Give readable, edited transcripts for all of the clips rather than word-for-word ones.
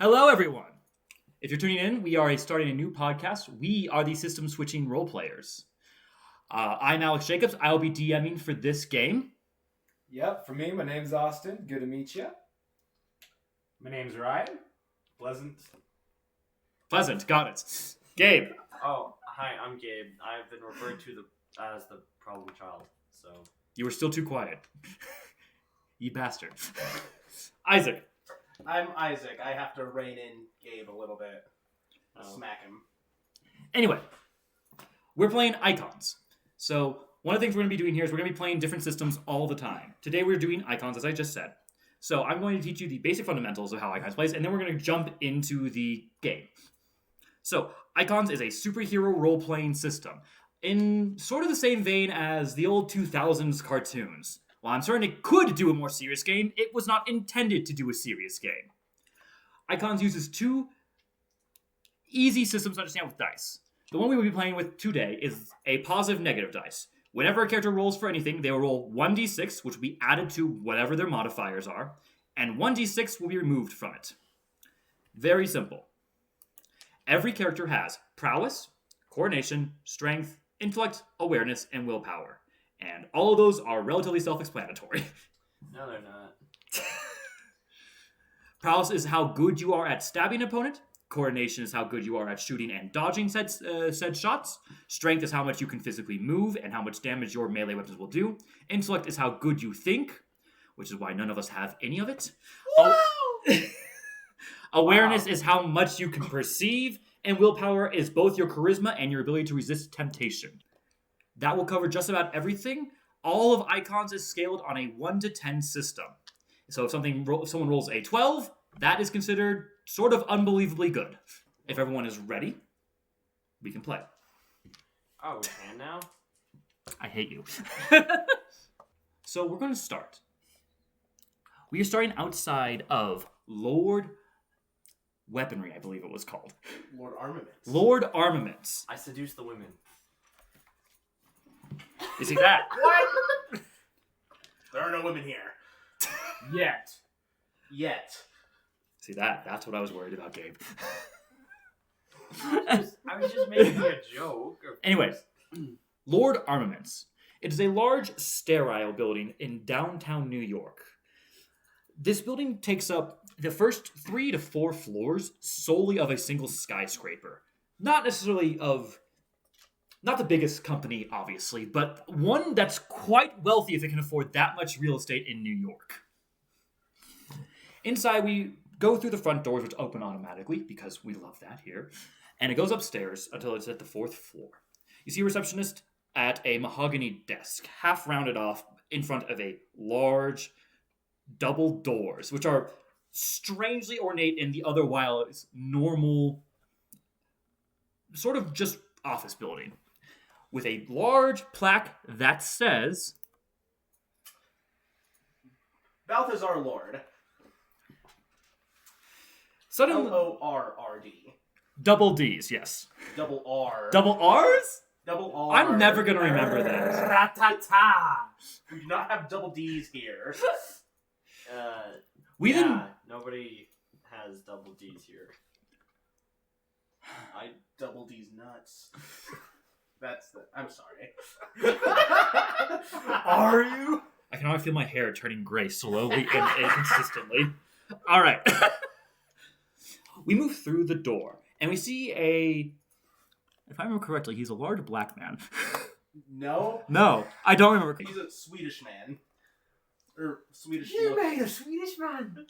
Hello, everyone. If you're tuning in, we are starting a new podcast. We are the System Switching Role Players. I'm Alex Jacobs. I will be DMing for this game. Yep, for me, my name's Austin. Good to meet you. My name's Ryan. Pleasant. Got it. Gabe. Oh, hi, I'm Gabe. I've been referred to as the problem child, so... You were still too quiet. You bastard. Isaac. I'm Isaac. I have to rein in Gabe a little bit. Smack him. Anyway, we're playing Icons. So one of the things we're going to be doing here is we're going to be playing different systems all the time. Today we're doing Icons, as I just said. So I'm going to teach you the basic fundamentals of how Icons plays, and then we're going to jump into the game. So Icons is a superhero role-playing system in sort of the same vein as the old 2000s cartoons. While I'm certain it could do a more serious game, it was not intended to do a serious game. Icons uses two easy systems to understand with dice. The one we will be playing with today is a positive-negative dice. Whenever a character rolls for anything, they will roll 1d6, which will be added to whatever their modifiers are, and 1d6 will be removed from it. Very simple. Every character has prowess, coordination, strength, intellect, awareness, and willpower. And all of those are relatively self-explanatory. No, they're not. Prowess is how good you are at stabbing an opponent. Coordination is how good you are at shooting and dodging said shots. Strength is how much you can physically move and how much damage your melee weapons will do. Intellect is how good you think, which is why none of us have any of it. Awareness is how much you can perceive. And willpower is both your charisma and your ability to resist temptation. That will cover just about everything. All of Icons is scaled on a 1 to 10 system. So if someone rolls a 12, that is considered sort of unbelievably good. If everyone is ready, we can play. Oh, we can now? I hate you. So we're going to start. We are starting outside of Lord Weaponry, I believe it was called. Lord Armaments. Lord Armaments. I seduce the women. You see that? What? There are no women here. Yet. See that? That's what I was worried about, Gabe. I was just making a joke. Anyways, Lord Armaments. It is a large, sterile building in downtown New York. This building takes up the first 3 to 4 floors solely of a single skyscraper. Not the biggest company, obviously, but one that's quite wealthy if it can afford that much real estate in New York. Inside, we go through the front doors, which open automatically, because we love that here, and it goes upstairs until it's at the 4th floor. You see a receptionist at a mahogany desk, half rounded off in front of a large double doors, which are strangely ornate in the otherwise normal, sort of just office building, with a large plaque that says Balthazar Lord. suddenly Lorrd. double D's, yes. Double R. Double R's? Double R. I'm never gonna remember that. Ratata. We do not have double D's here. Nobody has double D's here. I double D's nuts. I'm sorry. Are you? I can already feel my hair turning gray slowly and inconsistently. All right. We move through the door, and we see if I remember correctly, he's a large black man. No. No, I don't remember. He's a Swedish man. Or Swedish. You made a Swedish man!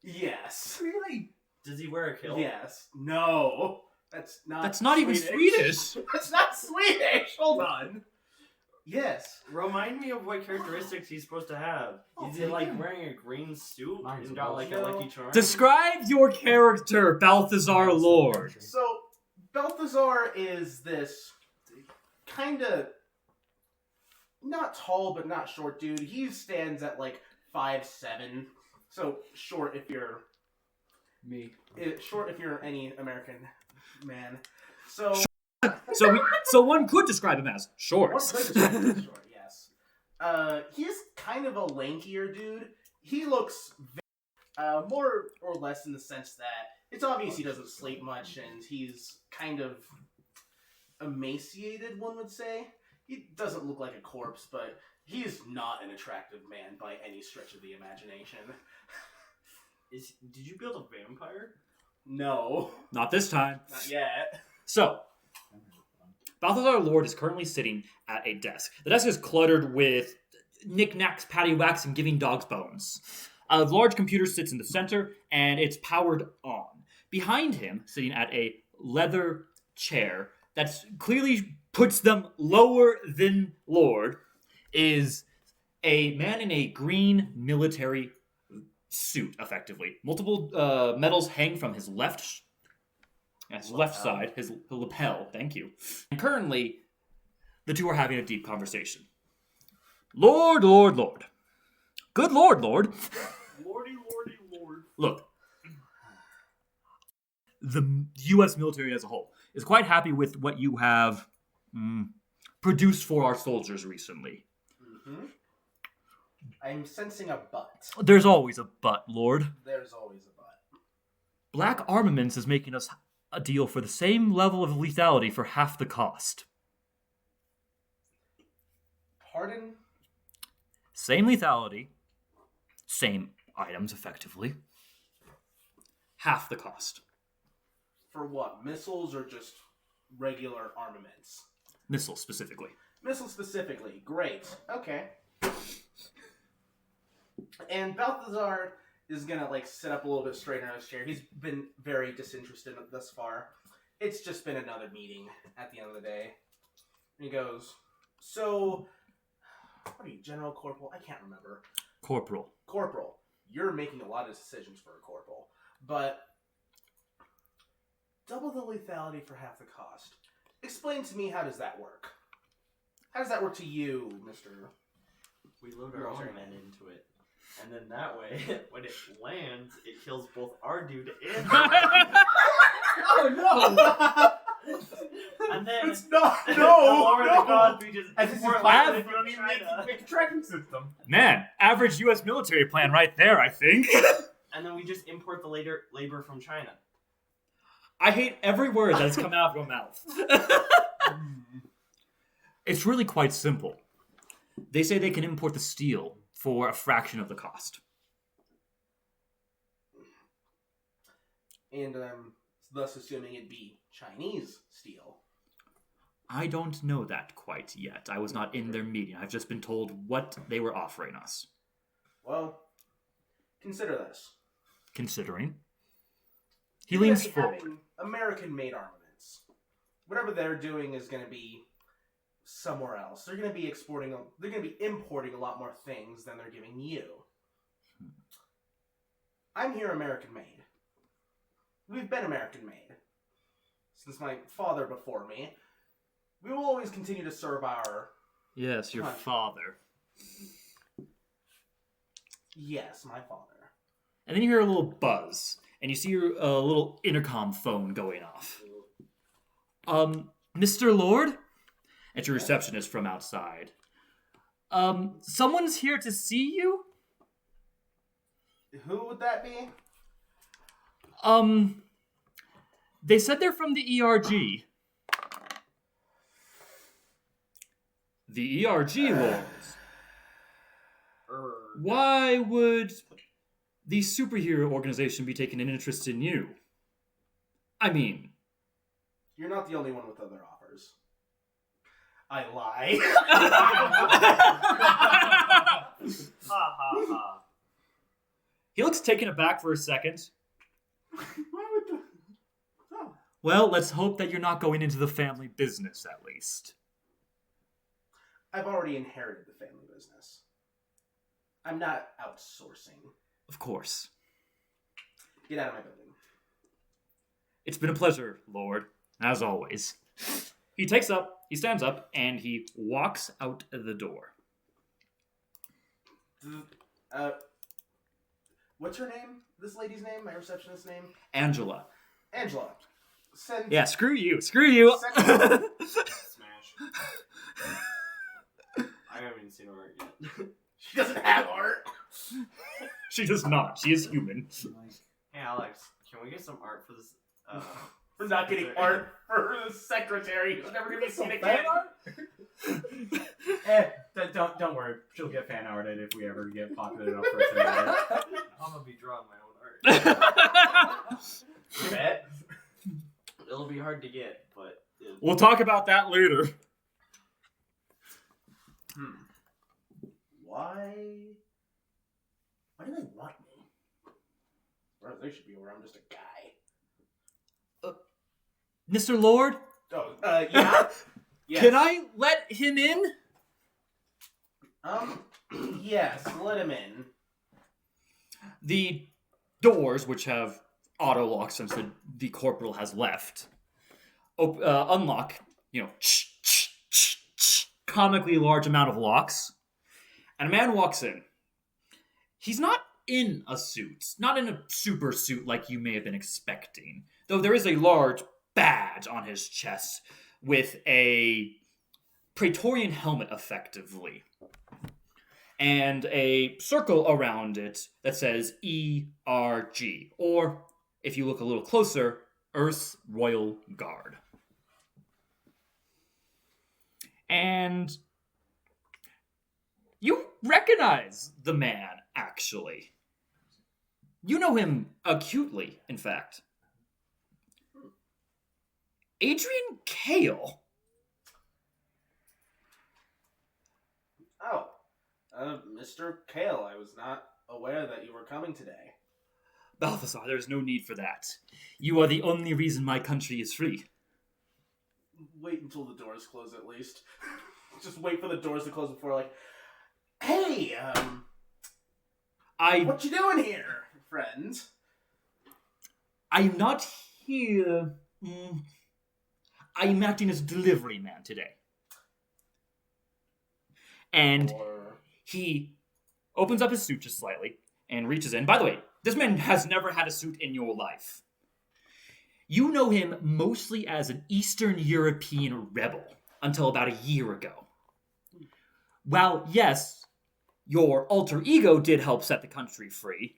Yes. Really? Does he wear a kilt? Yes. No. That's not even Swedish. That's not Swedish. Hold on. Yes. Remind me of what characteristics he's supposed to have. Is he like wearing a green suit Mine's and got like a Lucky Charm? Describe your character, Balthazar Lord. So Balthazar is this kind of not tall but not short dude. He stands at like 5'7". So short if you're Me. short if you're any American man. So So one could describe him as short. One could describe him as short, yes. He's kind of a lankier dude. he looks more or less in the sense that it's obvious he doesn't sleep much and he's kind of emaciated, one would say. He doesn't look like a corpse, but he is not an attractive man by any stretch of the imagination. Did you build a vampire? No. Not this time. Not yet. So, Balthazar Lord is currently sitting at a desk. The desk is cluttered with knickknacks, paddywhacks, and giving dogs bones. A large computer sits in the center, and it's powered on. Behind him, sitting at a leather chair that clearly puts them lower than Lord, is a man in a green military suit, effectively. Multiple medals hang from his left side, his lapel, thank you. And currently, the two are having a deep conversation. Lord. Good Lord. Lordy. Look, the U.S. military as a whole is quite happy with what you have produced for our soldiers recently. Mm-hmm. I'm sensing a but. There's always a but, Lord. There's always a but. Black Armaments is making us a deal for the same level of lethality for half the cost. Pardon? Same lethality, same items, effectively. Half the cost. For what? Missiles or just regular armaments? Missiles, specifically. Missiles specifically. Great. Okay. And Balthazar is gonna sit up a little bit straighter in his chair. He's been very disinterested thus far. It's just been another meeting at the end of the day. And he goes, so, what are you, General Corporal? I can't remember. Corporal. Corporal. You're making a lot of decisions for a corporal. But double the lethality for half the cost. Explain to me, how does that work? How does that work to you, Mr. We load our own men into it. And then that way, when it lands, it kills both our dude and Oh no! And then It's not. the No. lower the cost, we just As this is import bad, land you don't even make China. a tracking system. Man, average U.S. military plan right there, I think. And then we just import the labor from China. I hate every word that's come out of your mouth. It's really quite simple. They say they can import the steel for a fraction of the cost. And thus assuming it'd be Chinese steel. I don't know that quite yet. I was not in their meeting. I've just been told what they were offering us. Well, consider this. Considering. He leans Even forward. having American-made armaments. Whatever they're doing is going to be somewhere else. They're going to be importing a lot more things than they're giving you. I'm here American-made. We've been American-made since my father before me. We will always continue to serve our... Yes, your Country. father. Yes, my father. And then you hear a little buzz, and you see your little intercom phone going off. Mr. Lord? It's your receptionist from outside. Someone's here to see you? Who would that be? They said they're from the ERG. The ERG, Lords. Why would the superhero organization be taking an interest in you? I mean... You're not the only one with other offers. I lie. Ha ha ha. He looks taken aback for a second. Why would the... Oh. Well, let's hope that you're not going into the family business, at least. I've already inherited the family business. I'm not outsourcing. Of course. Get out of my building. It's been a pleasure, Lord, as always. He stands up, and he walks out the door. What's her name? This lady's name? My receptionist's name? Angela. Angela. Send... Yeah, screw you. Screw you. Smash. I haven't even seen her art yet. She doesn't have art. She does not. She is human. Hey, Alex, can we get some art for this? We're not getting art for the secretary who's never going to be seen again. Don't worry. She'll get fan arted if we ever get popular enough for fan art. I'm gonna be drawing my own art. Bet. It'll be hard to get, but We'll talk about that later. Why do they want me? Or they should be where I'm just a guy. Mr. Lord, Oh, yeah? Yes. can I let him in? Yes, let him in. The doors, which have auto lock since the corporal has left, unlock, comically large amount of locks, and a man walks in. He's not in a suit, not in a super suit like you may have been expecting, though there is a large badge on his chest with a Praetorian helmet, effectively, and a circle around it that says ERG, or, if you look a little closer, Earth's Royal Guard. And you recognize the man, actually. You know him acutely, in fact. Adrian Kale. Oh, Mr. Kale, I was not aware that you were coming today. Balthazar, there is no need for that. You are the only reason my country is free. Wait until the doors close, at least. Just wait for the doors to close before, hey, what you doing here, friend? I'm not here. I'm acting as a delivery man today. And he opens up his suit just slightly and reaches in. By the way, this man has never had a suit in your life. You know him mostly as an Eastern European rebel until about a year ago. While, yes, your alter ego did help set the country free,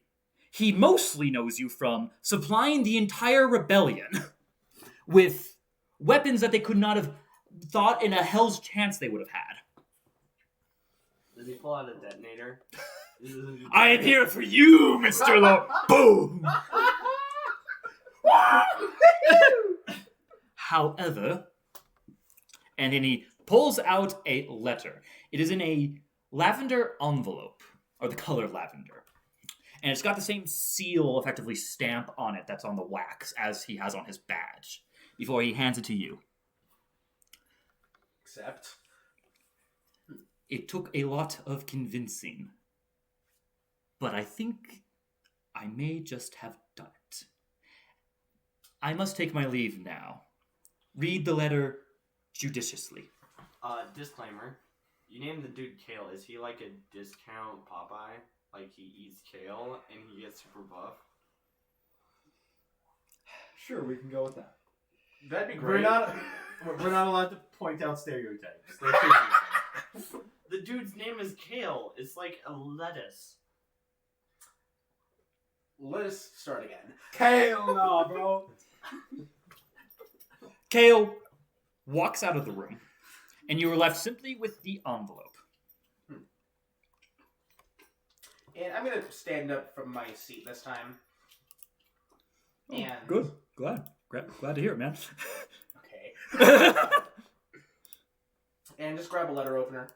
he mostly knows you from supplying the entire rebellion with weapons that they could not have thought in a hell's chance they would have had. Did he pull out a detonator? I am here for you, Mr. Lord. Boom! However, and then he pulls out a letter. It is in a lavender envelope, or the color lavender. And it's got the same seal, effectively stamp on it that's on the wax as he has on his badge, before he hands it to you. Except? It took a lot of convincing, but I think I may just have done it. I must take my leave now. Read the letter judiciously. Disclaimer. You named the dude Kale. Is he like a discount Popeye? Like he eats kale and he gets super buff? Sure, we can go with that. That'd be great. We're not allowed to point out stereotypes. The dude's name is Kale. It's like a lettuce. Let us start again. Kale, no, bro. Kale walks out of the room, and you are left simply with the envelope. And I'm going to stand up from my seat this time. Oh, and good. Glad to hear it, man. Okay. And just grab a letter opener.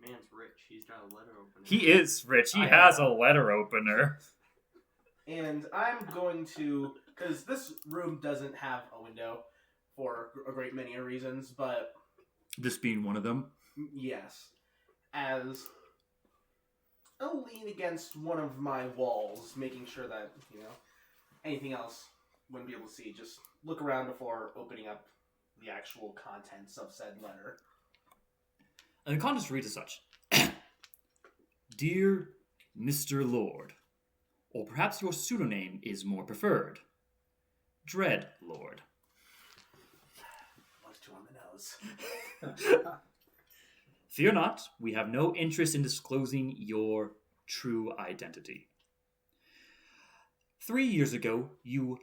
Man's rich. He's got a letter opener. He is rich. He has a letter opener. And I'm going to, because this room doesn't have a window for a great many reasons, but This being one of them. yes, as I'll lean against one of my walls, making sure that, anything else wouldn't be able to see. Just look around before opening up the actual contents of said letter. And the contents reads as such. Dear Mr. Lord, or perhaps your pseudonym is more preferred. Dread Lord. What's too on the nose? Fear not, we have no interest in disclosing your true identity. 3 years ago, you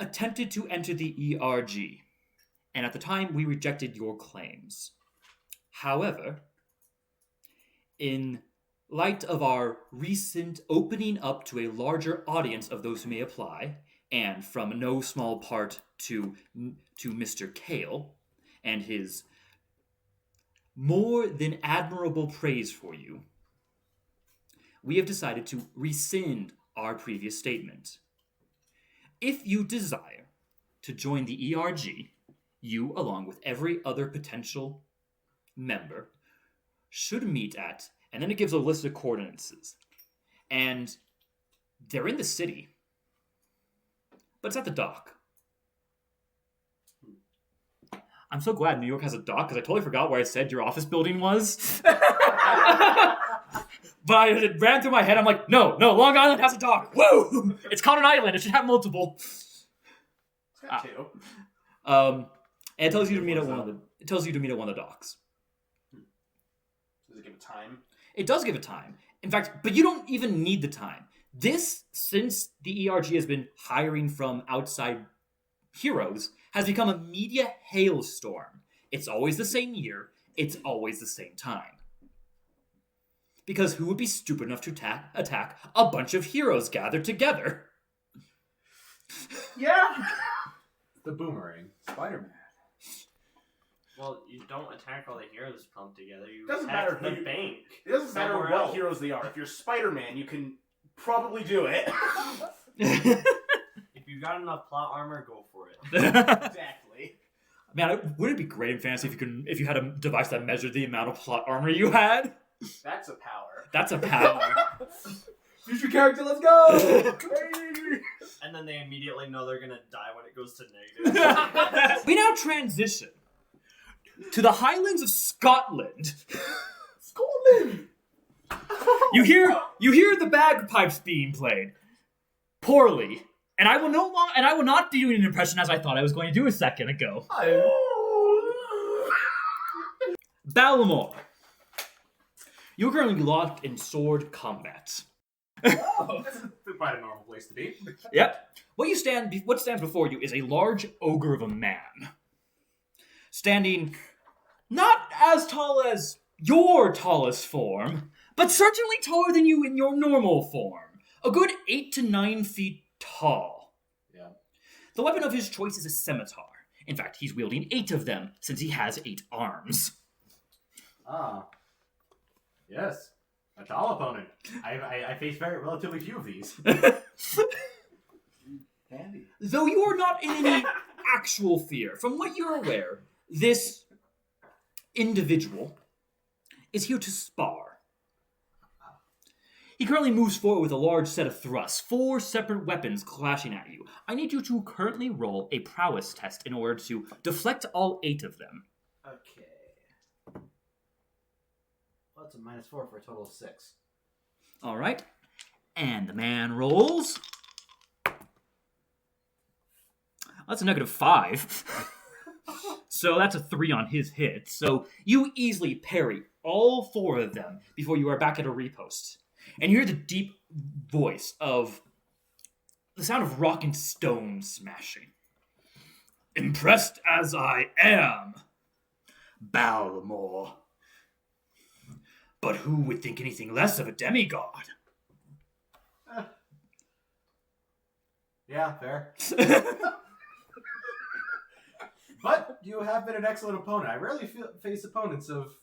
attempted to enter the ERG, and at the time we rejected your claims. However, in light of our recent opening up to a larger audience of those who may apply, and from no small part to Mr. Kale and his more than admirable praise for you, we have decided to rescind our previous statement. If you desire to join the ERG, you, along with every other potential member, should meet at, and then it gives a list of coordinates. And they're in the city, but it's at the dock. I'm so glad New York has a dock, because I totally forgot where I said your office building was. But it ran through my head. I'm like, no, Long Island has a dock. Woo! It's called an island. It should have multiple. It's got two. And it tells you to meet at one of the. It tells you to meet at one of the docks. Does it give a time? It does give a time. In fact, but you don't even need the time. This, since the ERG has been hiring from outside heroes, has become a media hailstorm. It's always the same year. It's always the same time. Because who would be stupid enough to attack a bunch of heroes gathered together? Yeah. The boomerang. Spider-Man. Well, you don't attack all the heroes pumped together. You Doesn't attack matter who the you- bank. It doesn't matter somewhere what else. heroes they are. If you're Spider-Man, you can probably do it. If you've got enough plot armor, go for it. Exactly. Man, wouldn't it be great in fantasy if you had a device that measured the amount of plot armor you had? That's a power. That's a power. Future character, let's go! And then they immediately know they're gonna die when it goes to negative. We now transition to the Highlands of Scotland. Scotland! You hear the bagpipes being played poorly, and I will not do an impression as I thought I was going to do a second ago. Ballamore. You're currently locked in sword combat. Oh, this is quite a normal place to be. Yep. What stands before you is a large ogre of a man. Standing not as tall as your tallest form, but certainly taller than you in your normal form. A good 8 to 9 feet tall. Yeah. The weapon of his choice is a scimitar. In fact, he's wielding 8 of them, since he has 8 arms. Ah. Yes. A tall opponent. I face relatively few of these. Handy. Though you are not in any actual fear, from what you're aware, this individual is here to spar. He currently moves forward with a large set of thrusts, 4 separate weapons clashing at you. I need you to currently roll a prowess test in order to deflect all 8 of them. Okay. Well, that's a -4 for a total of 6. All right. And the man rolls. That's a -5. So that's a 3 on his hit. So you easily parry all 4 of them before you are back at a repost. And you hear the deep voice of the sound of rock and stone smashing. Impressed as I am, Ballamore. But who would think anything less of a demigod? Yeah, fair. But you have been an excellent opponent. I rarely face opponents of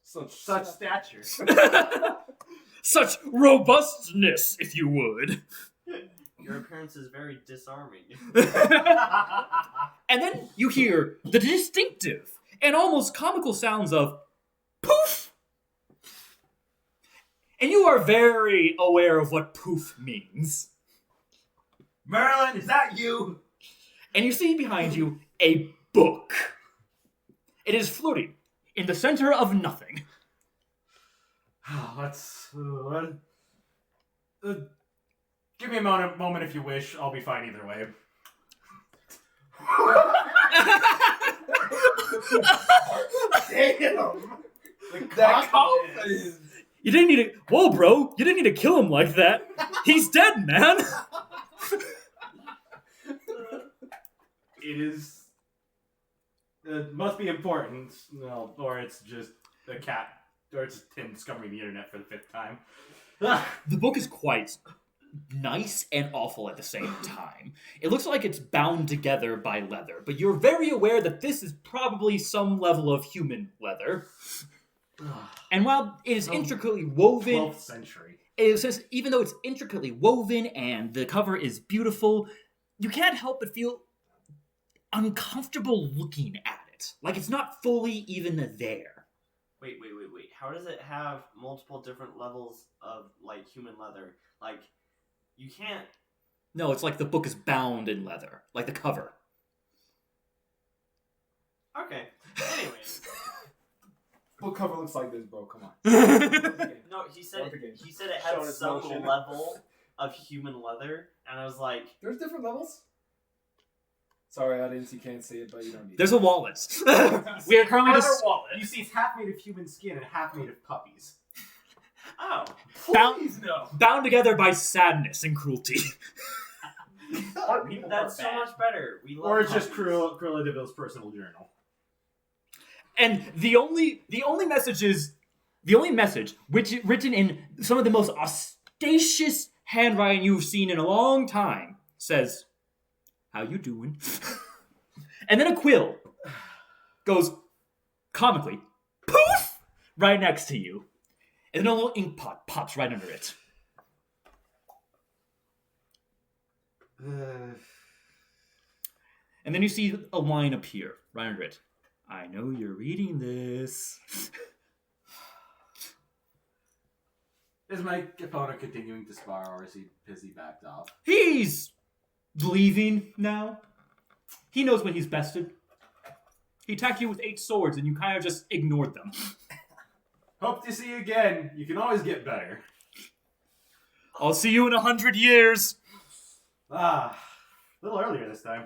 such stature. Such robustness, if you would. Your appearance is very disarming. And then you hear the distinctive and almost comical sounds of poof. And you are very aware of what poof means. Merlin, is that you? And you see behind you a book. It is floating in the center of nothing. Let's... give me a moment if you wish. I'll be fine either way. Damn! The That confidence. You didn't need to. Whoa, bro! You didn't need to kill him like that. He's dead, man. It is. It must be important. No, or it's just a cat, or it's Tim discovering the internet for the 5th time. The book is quite nice and awful at the same time. It looks like it's bound together by leather, but you're very aware that this is probably some level of human leather. And while it is intricately woven, 12th century. it says even though it's intricately woven and the cover is beautiful, you can't help but feel uncomfortable looking at it. Like it's not fully even there. Wait. How does it have multiple different levels of, like, human leather? Like, you can't... No, it's like the book is bound in leather, like the cover. Okay. Anyways. Book cover looks like this, bro. Come on. No, he said Once again. it had Showing his some motion. level of human leather, and I was like, There's different levels. Sorry, audience, you can't see it, but you don't need There's a wallet. We are currently just You see, it's half made of human skin and half made of puppies. oh. bound, bound together by sadness and cruelty. That's so much better. We love Or it's just puppies. Cruella de Vil's personal journal. And the only message which is written in some of the most audacious handwriting you've seen in a long time says, "How you doing?" And then a quill goes comically poof right next to you, and then a little ink pot pops right under it. And then you see a line appear right under it. I know you're reading this. Is my opponent continuing to spar, or is he backed off? He's leaving now. He knows when he's bested. He attacked you with 8 swords and you kind of just ignored them. Hope to see you again. You can always get better. I'll see you in 100 years. A little earlier this time.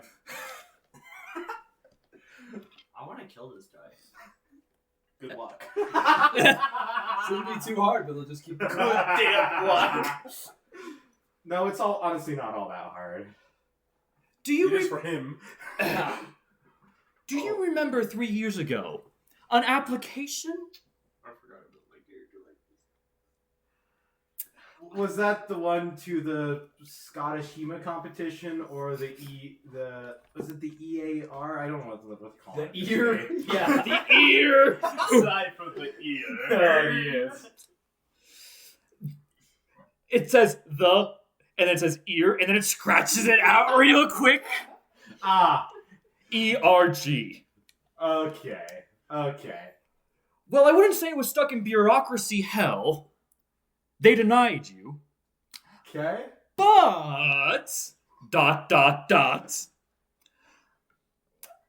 I want to kill this guy. Good luck. Shouldn't be too hard, but they'll just keep. Damn luck. No, it's all honestly not all that hard. Do you It is for him. do you remember 3 years ago an application? I forgot about my character like this. Was that the one to the Scottish HEMA competition, or was it the EAR? I don't know what to call The it. ear? Yeah. The ear. Aside from the ear. Oh, yes. It says the, and then it says ear, and then it scratches it out real quick. ERG. Okay. Well, I wouldn't say it was stuck in bureaucracy hell. They denied you. Okay. But... ...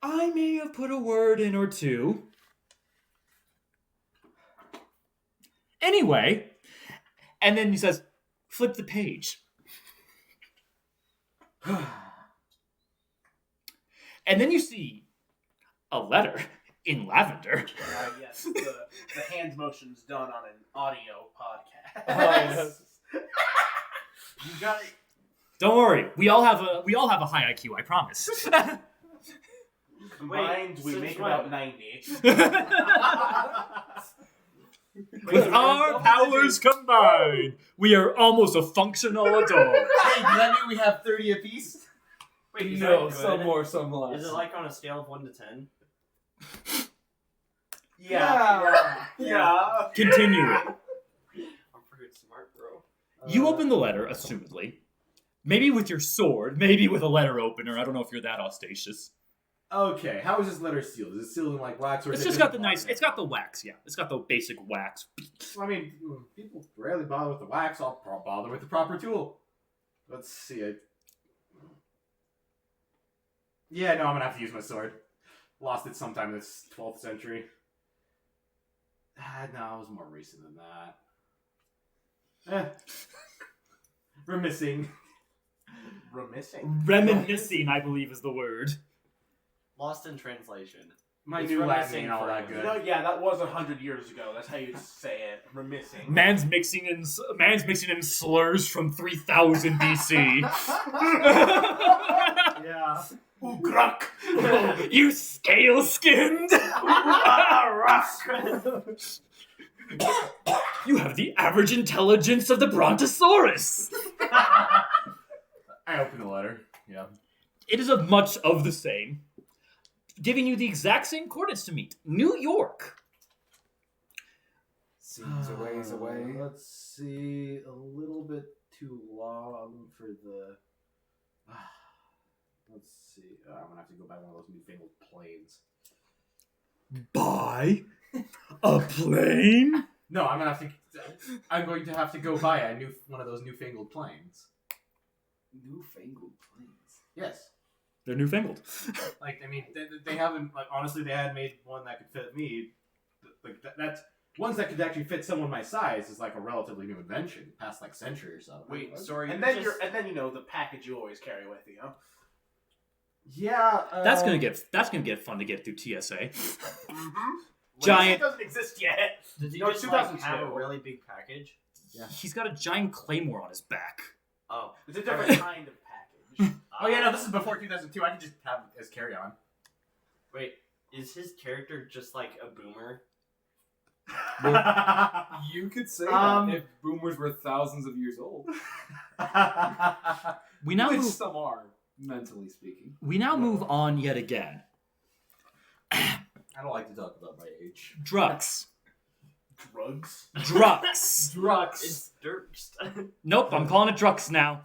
I may have put a word in or two. Anyway, and then he says, flip the page. And then you see a letter in lavender. Yes, the hand motion's done on an audio podcast. Oh, yes. You got it. Don't worry, we all have a high IQ, I promise. Combined, we since make when? about 90. With our powers combined, we are almost a functional adult. Hey, does that mean we have 30 apiece? Wait, is No, that some good? more, some less. Is it like on a scale of 1 to 10? Yeah. Continuing. I'm freaking smart, bro. You open the letter, assumedly. Maybe with your sword, maybe with a letter opener. I don't know if you're that audacious. Okay, how is this letter sealed? Is it sealed in like wax, or It's is it just got the nice, it's got the wax, yeah. It's got the basic wax. I mean, people rarely bother with the wax. I'll bother with the proper tool. Let's see it. Yeah, no, I'm gonna have to use my sword. Lost it sometime in this 12th century. No, it was more recent than that. Remissing. Remissing. Reminiscing, I believe, is the word. Lost in translation. My It's new Latin reminiscing ain't all that for- good. No, yeah, that was 100 years ago. That's how you say it. Remissing. Man's mixing in slurs from 3000 BC. Yeah. Ugrak. You scale-skinned! You have the average intelligence of the Brontosaurus! I opened the letter. Yeah. It is of much of the same. Giving you the exact same coordinates to meet. New York. Seems a ways away. Let's see. A little bit too long for the. Let's see. I'm gonna have to go buy one of those newfangled planes. Buy a plane? No, I'm going to have to go buy one of those newfangled planes. Newfangled planes. Yes. They're newfangled. Like, I mean, they haven't. Like, honestly, they hadn't made one that could fit me. Like that's ones that could actually fit someone my size is like a relatively new invention, past like century or so. Wait, sorry. and then the package you always carry with you. Yeah. That's gonna get fun to get through TSA. Mm-hmm. Giant- It doesn't exist yet. Did he No, just like, 2002. have a really big package? Yeah. He's got a giant claymore on his back. Oh. It's a different kind of package. Oh yeah, no, this is before 2002. I can just have it as carry on. Wait, is his character just like a boomer? You could say Um, that if boomers were thousands of years old, We now which move, some are, mentally speaking. move on yet again. I don't like to talk about my age. Drugs. Drugs. Drugs. Drugs. It's Dirkst. Nope, I'm calling it Drux now.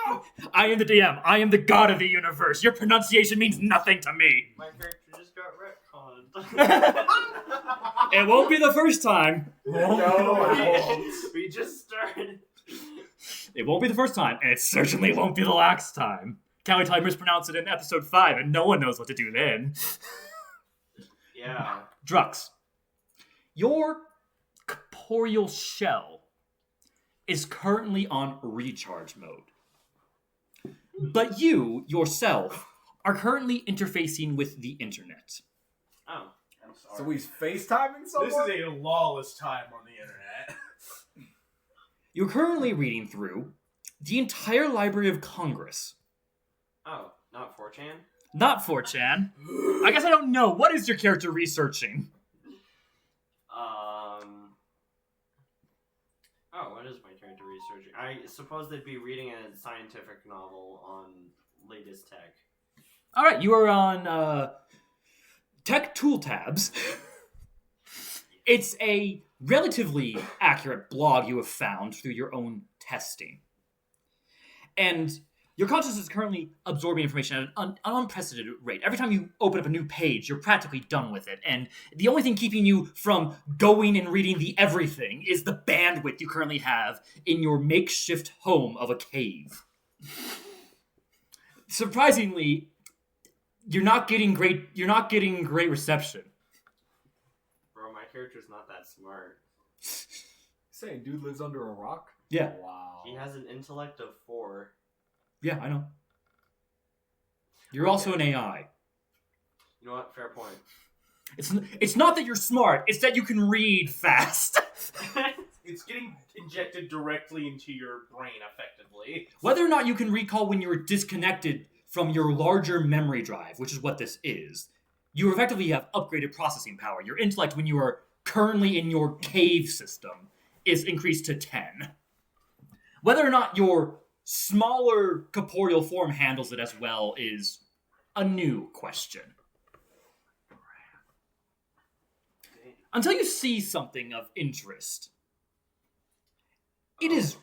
No! I am the DM. I am the god of the universe. Your pronunciation means nothing to me. My character just got retconned. It won't be the first time. No. We just started. It won't be the first time, and it certainly won't be the last time. Callie Ty mispronounced it in episode 5, and no one knows what to do then. Yeah. Drux. Your corporeal shell is currently on recharge mode. But you, yourself, are currently interfacing with the internet. Oh. I'm sorry. So he's FaceTiming someone? This is a lawless time on the internet. You're currently reading through the entire Library of Congress. Oh, not 4chan? Not 4chan. I guess I don't know. What is your character researching? Oh, what is my character researching? I suppose they'd be reading a scientific novel on latest tech. All right, you are on Tech Tool Tabs. It's a relatively accurate blog you have found through your own testing. And your consciousness is currently absorbing information at an unprecedented rate. Every time you open up a new page, you're practically done with it. And the only thing keeping you from going and reading the everything is the bandwidth you currently have in your makeshift home of a cave. Surprisingly, you're not getting great reception. Bro, my character's not that smart. Saying dude lives under a rock? Yeah. Wow. He has an intellect of 4. Yeah, I know. You're also an AI. You know what? Fair point. It's not that you're smart, it's that you can read fast. It's getting injected directly into your brain, effectively. Whether or not you can recall when you were disconnected from your larger memory drive, which is what this is, you effectively have upgraded processing power. Your intellect, when you are currently in your cave system, is increased to 10. Whether or not your smaller corporeal form handles it as well is a new question. Until you see something of interest, it is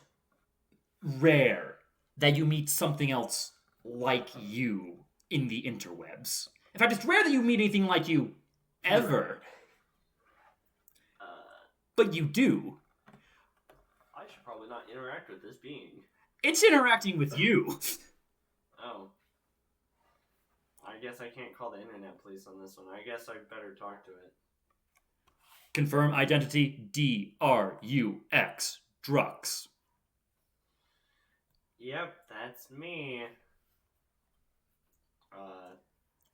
rare that you meet something else like you in the interwebs. In fact, it's rare that you meet anything like you ever. But you do. I should probably not interact with this being. It's interacting with you. Oh. I guess I can't call the internet police on this one. I guess I better talk to it. Confirm identity D-R-U-X. Drux. Yep, that's me.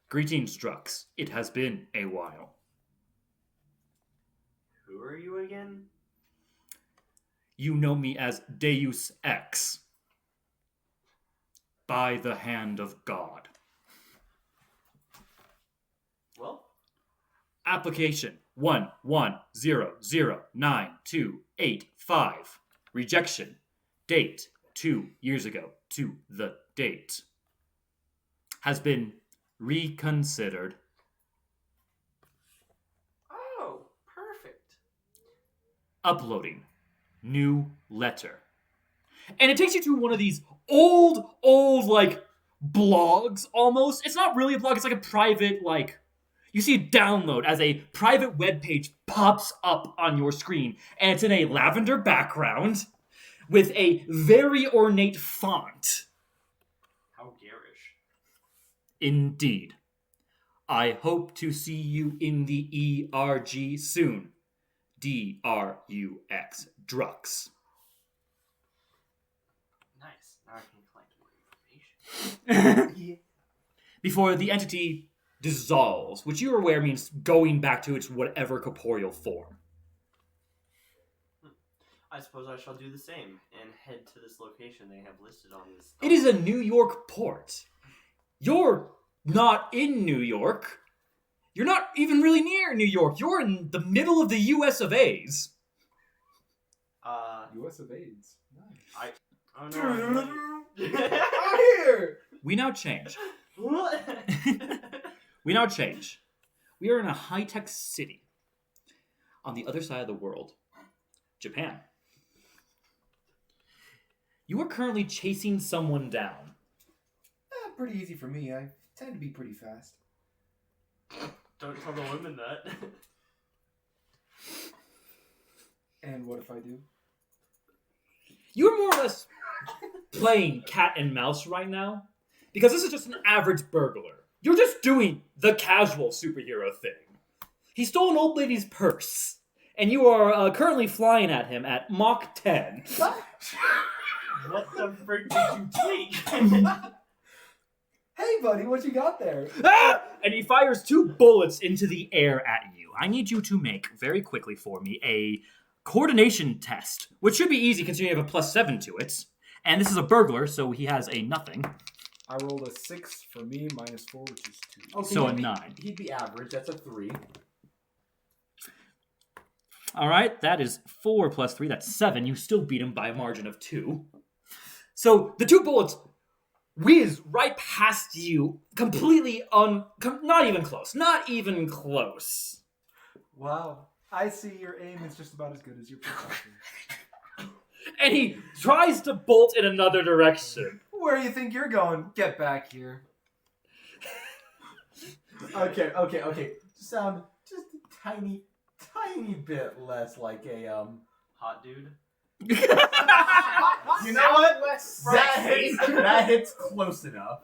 Greetings, Drux. It has been a while. Who are you again? You know me as Deus Ex. By the hand of God. Well, Application 11009285. Rejection. Date 2 years ago to the date. Has been reconsidered. oh, perfect. Uploading. New letter. And it takes you to one of these old, like, blogs almost. It's not really a blog, it's like a private, like, you see a download as a private web page pops up on your screen, and it's in a lavender background with a very ornate font. How garish. Indeed. I hope to see you in the ERG soon. DRUX. Drux. Nice. Now I can collect more information. Before the entity dissolves, which you are aware means going back to its whatever corporeal form. I suppose I shall do the same and head to this location they have listed on this. It is a New York port. You're not in New York. You're not even really near New York. You're in the middle of the US of A's. US of AIDS. Nice. Oh no. I'm here! We now change. What? We now change. We are in a high-tech city. On the other side of the world. Japan. You are currently chasing someone down. Pretty easy for me. I tend to be pretty fast. Don't tell the women that. And what if I do? You're more or less playing cat and mouse right now. Because this is just an average burglar. You're just doing the casual superhero thing. He stole an old lady's purse. And you are currently flying at him at Mach 10. What the frick did you take? Hey, buddy, what you got there? Ah! And he fires 2 bullets into the air at you. I need you to make, very quickly for me, a coordination test. Which should be easy considering you have a +7 to it. And this is a burglar, so he has a nothing. I rolled a 6 for me, -4, which is 2. Okay, So a he'd be- 9. He'd be average. That's a 3. Alright, that is 4 + 3, that's 7. You still beat him by a margin of 2. So the 2 bullets whiz right past you, completely not even close. Not even close. Wow. I see your aim is just about as good as your perception. And he tries to bolt in another direction. Where do you think you're going? Get back here. Okay. Sound just a tiny bit less like a Hot dude. You know what? That hits close enough.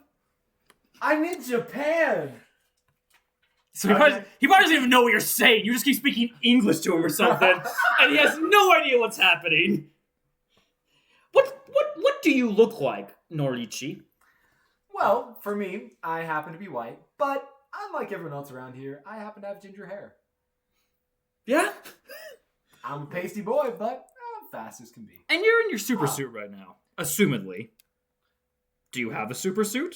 I'm in Japan! So he probably doesn't even know what you're saying. You just keep speaking English to him or something, and he has no idea what's happening. What do you look like, Norichi? Well, for me, I happen to be white, but unlike everyone else around here, I happen to have ginger hair. Yeah? I'm a pasty boy, but I'm fast as can be. And you're in your super suit right now, assumedly. Do you have a super suit?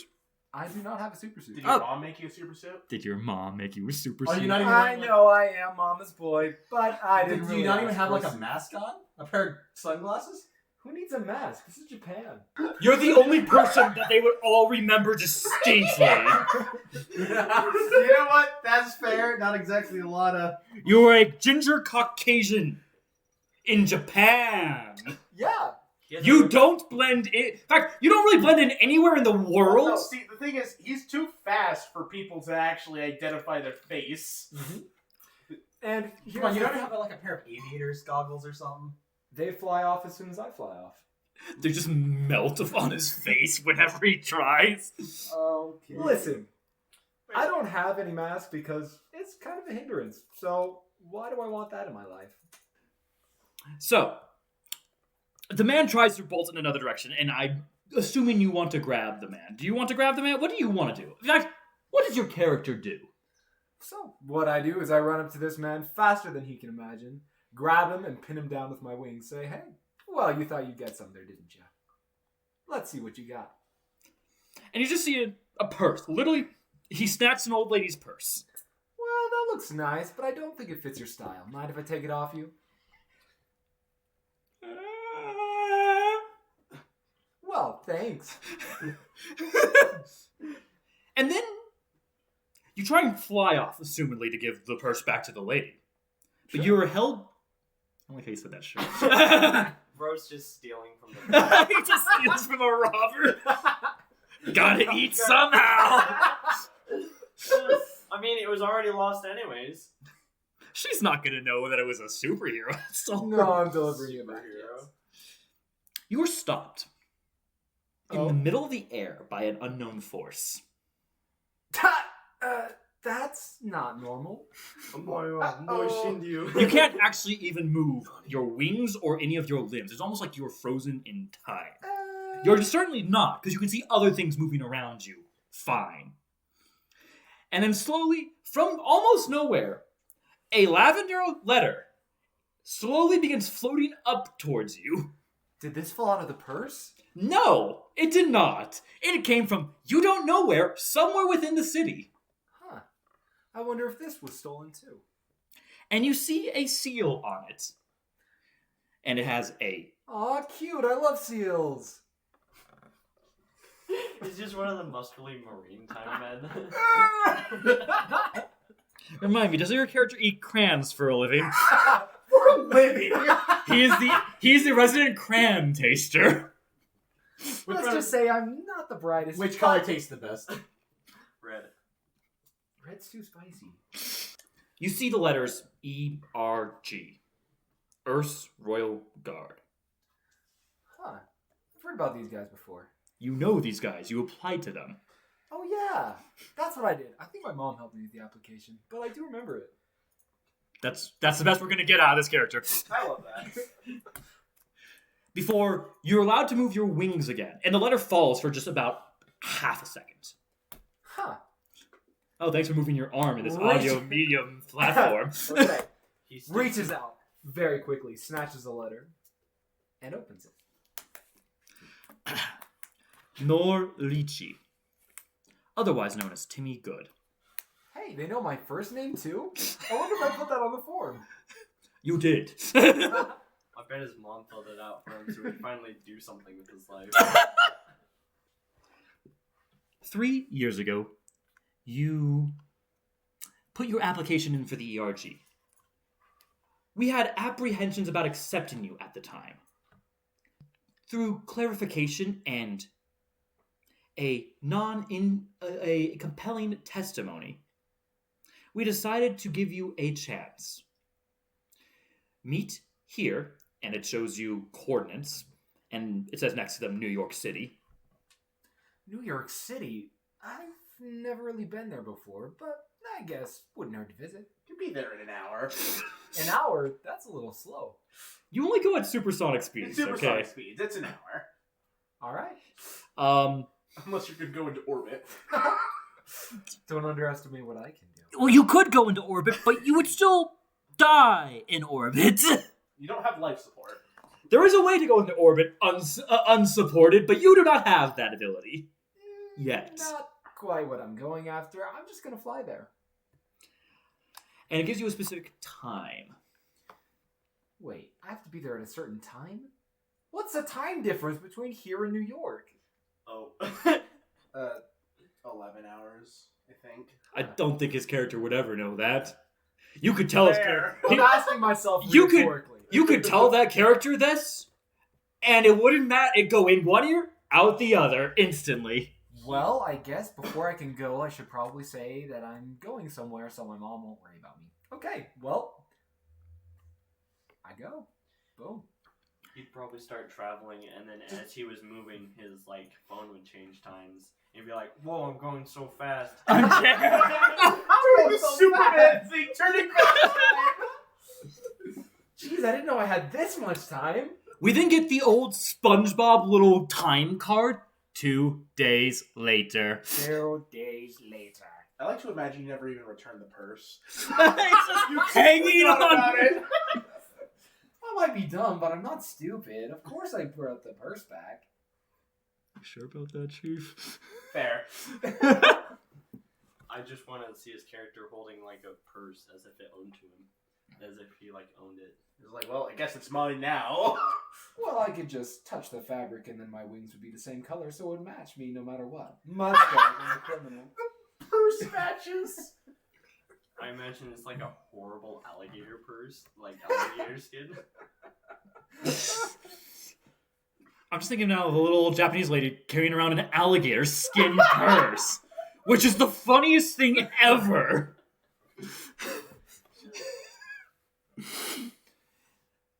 I do not have a super suit. Did your mom make you a super suit? Did your mom make you a super Are suit? you not even I wearing, like- know I am mama's boy, but I didn't Do really you not even ask have for like a suit. mask on? A pair of sunglasses? Who needs a mask? This is Japan. You're the only person that they would all remember distinctly. You know what? That's fair. Not exactly a lot of. You are a ginger Caucasian in Japan. Yeah. You don't blend in. In fact, you don't really blend in anywhere in the world. No, see, the thing is, he's too fast for people to actually identify their face. And Come on, you don't have like a pair of aviators goggles or something? they fly off as soon as I fly off. They just melt on his face whenever he tries. Okay. Listen, I don't have any mask because it's kind of a hindrance. So why do I want that in my life? So, the man tries to bolt in another direction, and I'm assuming you want to grab the man. Do you want to grab the man? What do you want to do? In fact, What does your character do? So, what I do is I run up to this man faster than he can imagine, grab him and pin him down with my wings, say, hey, well, you thought you'd get some there, didn't you? Let's see what you got. And you just see a purse. Literally, he snatched an old lady's purse. Well, that looks nice, but I don't think it fits your style. Mind if I take it off you? Well, thanks. And then you try and fly off, assumedly to give the purse back to the lady. But you are held... I don't like how you said that shit. Bro's just stealing from the... He just steals from a robber. Gotta eat somehow. I mean, it was already lost anyways. She's not gonna know that it was a superhero. So No, I'm delivering it back. Superhero. you were stopped in the middle of the air by an unknown force. That's not normal. You can't actually even move your wings or any of your limbs. It's almost like you're frozen in time. You're certainly not, because you can see other things moving around you. Fine. And then slowly, from almost nowhere, a lavender letter slowly begins floating up towards you. Did this fall out of the purse? No, it did not. It came from you don't know where, somewhere within the city. Huh. I wonder if this was stolen too. And you see a seal on it. And it has a... Aw, cute. I love seals. He's just one of the muscly marine time men. Remind me, does your character eat crayons for a living? For a living. He's the resident crayon taster. Let's just say I'm not the brightest. Which color tastes the best? Red. Red's too spicy. You see the letters ERG. Earth's Royal Guard. Huh. I've heard about these guys before. You know these guys. You applied to them. Oh, yeah. That's what I did. I think my mom helped me with the application, but I do remember it. That's the best we're going to get out of this character. I love that. Before you're allowed to move your wings again. And the letter falls for just about half a second. Huh. Oh, thanks for moving your arm in this Reach- audio medium platform. Okay. He Reaches out very quickly, snatches the letter, and opens it. Nor Lichi. Otherwise known as Timmy Good. Hey, they know my first name too? I wonder if I put that on the form. You did. I bet his mom filled it out for him so he could finally do something with his life. 3 years ago, you put your application in for the ERG. We had apprehensions about accepting you at the time. Through clarification and a compelling testimony, we decided to give you a chance. Meet here, and it shows you coordinates, and it says next to them New York City. New York City? I've never really been there before, but I guess wouldn't hurt to visit. You'll be there in an hour. An hour? That's a little slow. You only go at supersonic It's speeds, supersonic okay? speeds. It's an hour. Alright. Unless you could go into orbit. Don't underestimate what I can do. Well, you could go into orbit, but you would still die in orbit. You don't have life support. There is a way to go into orbit unsupported, but you do not have that ability. Yet. Not quite what I'm going after. I'm just gonna fly there. And it gives you a specific time. Wait, I have to be there at a certain time? What's the time difference between here and New York? Oh. 11 hours, I think. I don't think his character would ever know that. You could tell his character. I'm asking myself You could- rhetorically. You could tell that character this, and it wouldn't matter. It'd go in one ear, out the other, instantly. Well, I guess before I can go, I should probably say that I'm going somewhere so my mom won't worry about me. Okay, well, I go. Boom. He'd probably start traveling, and then as he was moving, his phone would change times. He'd be like, "Whoa, I'm going so fast." Doing the Superman thing, turning back. Jeez, I didn't know I had this much time. We then get the old SpongeBob little time card. 2 days later. 0 days later. I like to imagine you never even returned the purse. You hanging Thought about on. it. I might be dumb, but I'm not stupid. Of course I brought the purse back. You sure about that, Chief? Fair. I just want to see his character holding like a purse as if it owned to him, as if he like owned it. He's like, well, I guess it's mine now. Well, I could just touch the fabric and then my wings would be the same color, so it would match me no matter what. Much better than the criminal. Purse matches. I imagine it's like a horrible alligator purse, like alligator skin. I'm just thinking now of a little old Japanese lady carrying around an alligator skin purse, which is the funniest thing ever.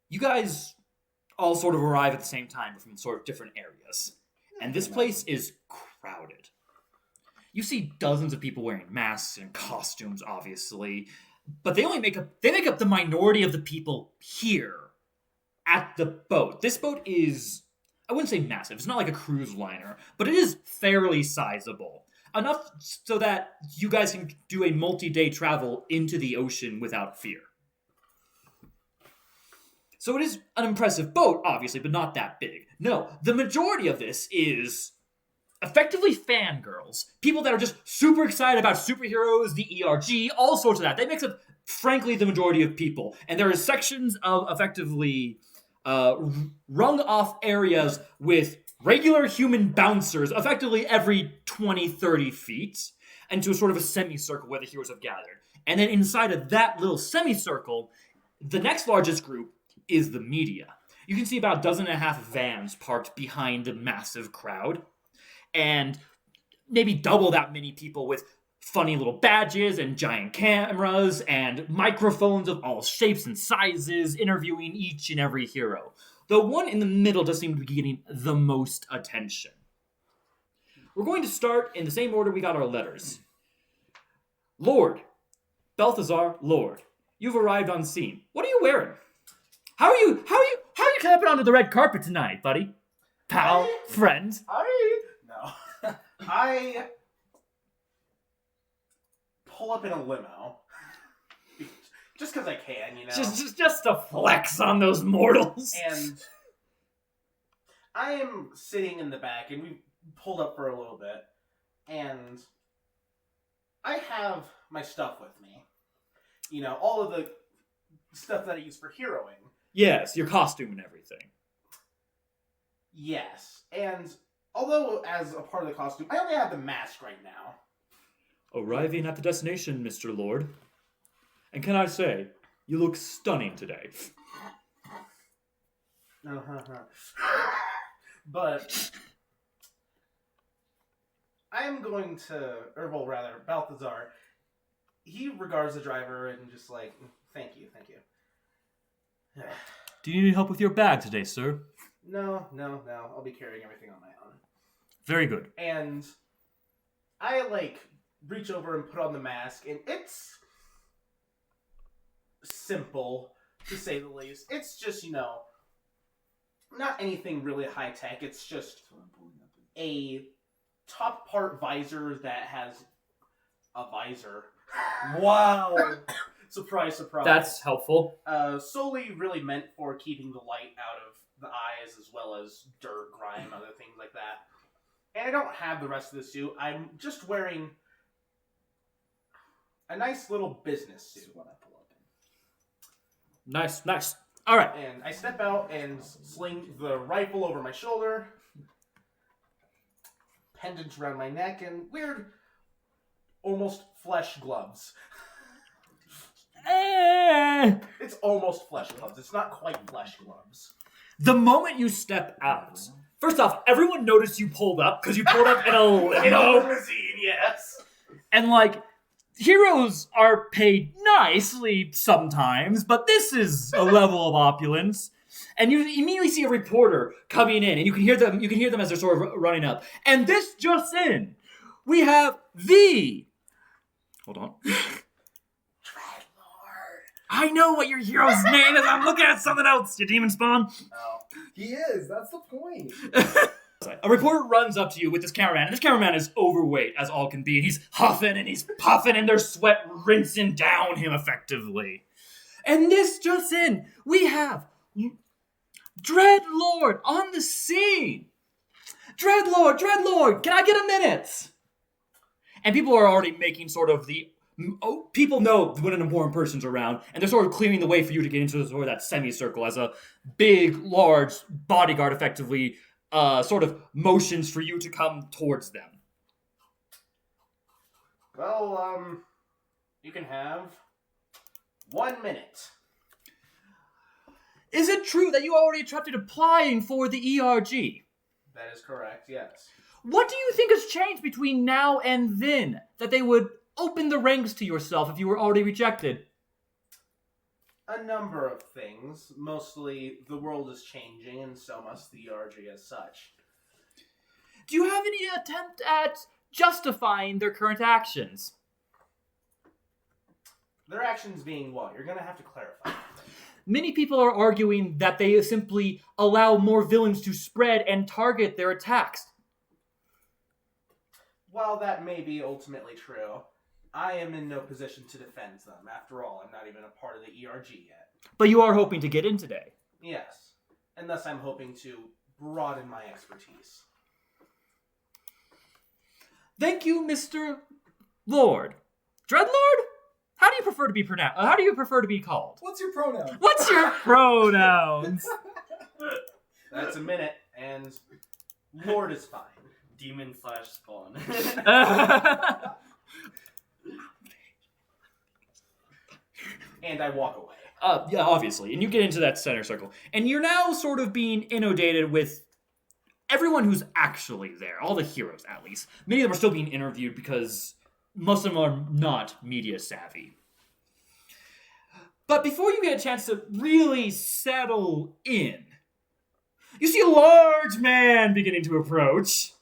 You guys all sort of arrive at the same time from sort of different areas. And this place is crowded. You see dozens of people wearing masks and costumes, obviously, but they make up the minority of the people here at the boat. This boat is, I wouldn't say massive. It's not like a cruise liner, but it is fairly sizable. Enough so that you guys can do a multi-day travel into the ocean without fear. So it is an impressive boat, obviously, but not that big. No, the majority of this is effectively fangirls. People that are just super excited about superheroes, the ERG, all sorts of that. That makes up, frankly, the majority of people. And there are sections of effectively rung off areas with regular human bouncers, effectively every 20, 30 feet, into a sort of a semicircle where the heroes have gathered. And then inside of that little semicircle, the next largest group is the media. You can see about 12 vans parked behind the massive crowd, and maybe double that many people with funny little badges and giant cameras and microphones of all shapes and sizes interviewing each and every hero. The one in the middle does seem to be getting the most attention. We're going to start in the same order we got our letters. Lord, Balthazar, Lord, you've arrived on scene. What are you wearing? How are you clapping onto the red carpet tonight, buddy? Pal, friend. I pull up in a limo. Just because I can, you know. Just to flex on those mortals. And I am sitting in the back, and we pulled up for a little bit, and I have my stuff with me. You know, all of the stuff that I use for heroing. Yes, your costume and everything. Yes, and although as a part of the costume, I only have the mask right now. Arriving at the destination, Mr. Lord. And can I say, you look stunning today. But I am going to, or well, rather, Balthazar, he regards the driver and just like, thank you. Do you need help with your bag today, sir? No, I'll be carrying everything on my own. Very good. And I, like, reach over and put on the mask, and it's simple, to say the least. It's just, you know, not anything really high-tech. It's just a top part visor that has a visor. Wow. Surprise. That's helpful. Solely really meant for keeping the light out of the eyes, as well as dirt, grime, other things like that. And I don't have the rest of the suit. I'm just wearing a nice little business suit when I pull up in. Nice. All right. And I step out and sling the rifle over my shoulder, pendant around my neck, and weird, almost flesh gloves. It's almost flesh gloves. It's not quite flesh gloves. The moment you step out, first off, everyone noticed you pulled up because you pulled up in a limo. Limousine, yes. And like, heroes are paid nicely sometimes, but this is a level of opulence. And you immediately see a reporter coming in, and you can hear them as they're sort of running up. And this just in, we have hold on. I know what your hero's name is. I'm looking at something else, you demon spawn. Oh. He is. That's the point. A reporter runs up to you with this cameraman, and this cameraman is overweight as all can be, and he's huffing and he's puffing, and there's sweat rinsing down him effectively. And this just in, we have Dreadlord on the scene. Dreadlord, can I get a minute? And people are already making sort of people know when an important person's around, and they're sort of clearing the way for you to get into sort of that semicircle as a big, large bodyguard effectively sort of motions for you to come towards them. Well, you can have 1 minute. Is it true that you already attempted applying for the ERG? That is correct, yes. What do you think has changed between now and then that they would open the ranks to yourself if you were already rejected? A number of things. Mostly, the world is changing, and so must the ERG as such. Do you have any attempt at justifying their current actions? Their actions being what? You're going to have to clarify. Many people are arguing that they simply allow more villains to spread and target their attacks. While that may be ultimately true, I am in no position to defend them. After all, I'm not even a part of the ERG yet. But you are hoping to get in today. Yes, and thus I'm hoping to broaden my expertise. Thank you, Mr. Lord. Dreadlord? How do you prefer to be pronounced? How do you prefer to be called? What's your pronoun? What's your pronouns? That's a minute, and Lord is fine. Demon/spawn. And I walk away. Yeah, obviously. And you get into that center circle. And you're now sort of being inundated with everyone who's actually there. All the heroes, at least. Many of them are still being interviewed because most of them are not media savvy. But before you get a chance to really settle in, you see a large man beginning to approach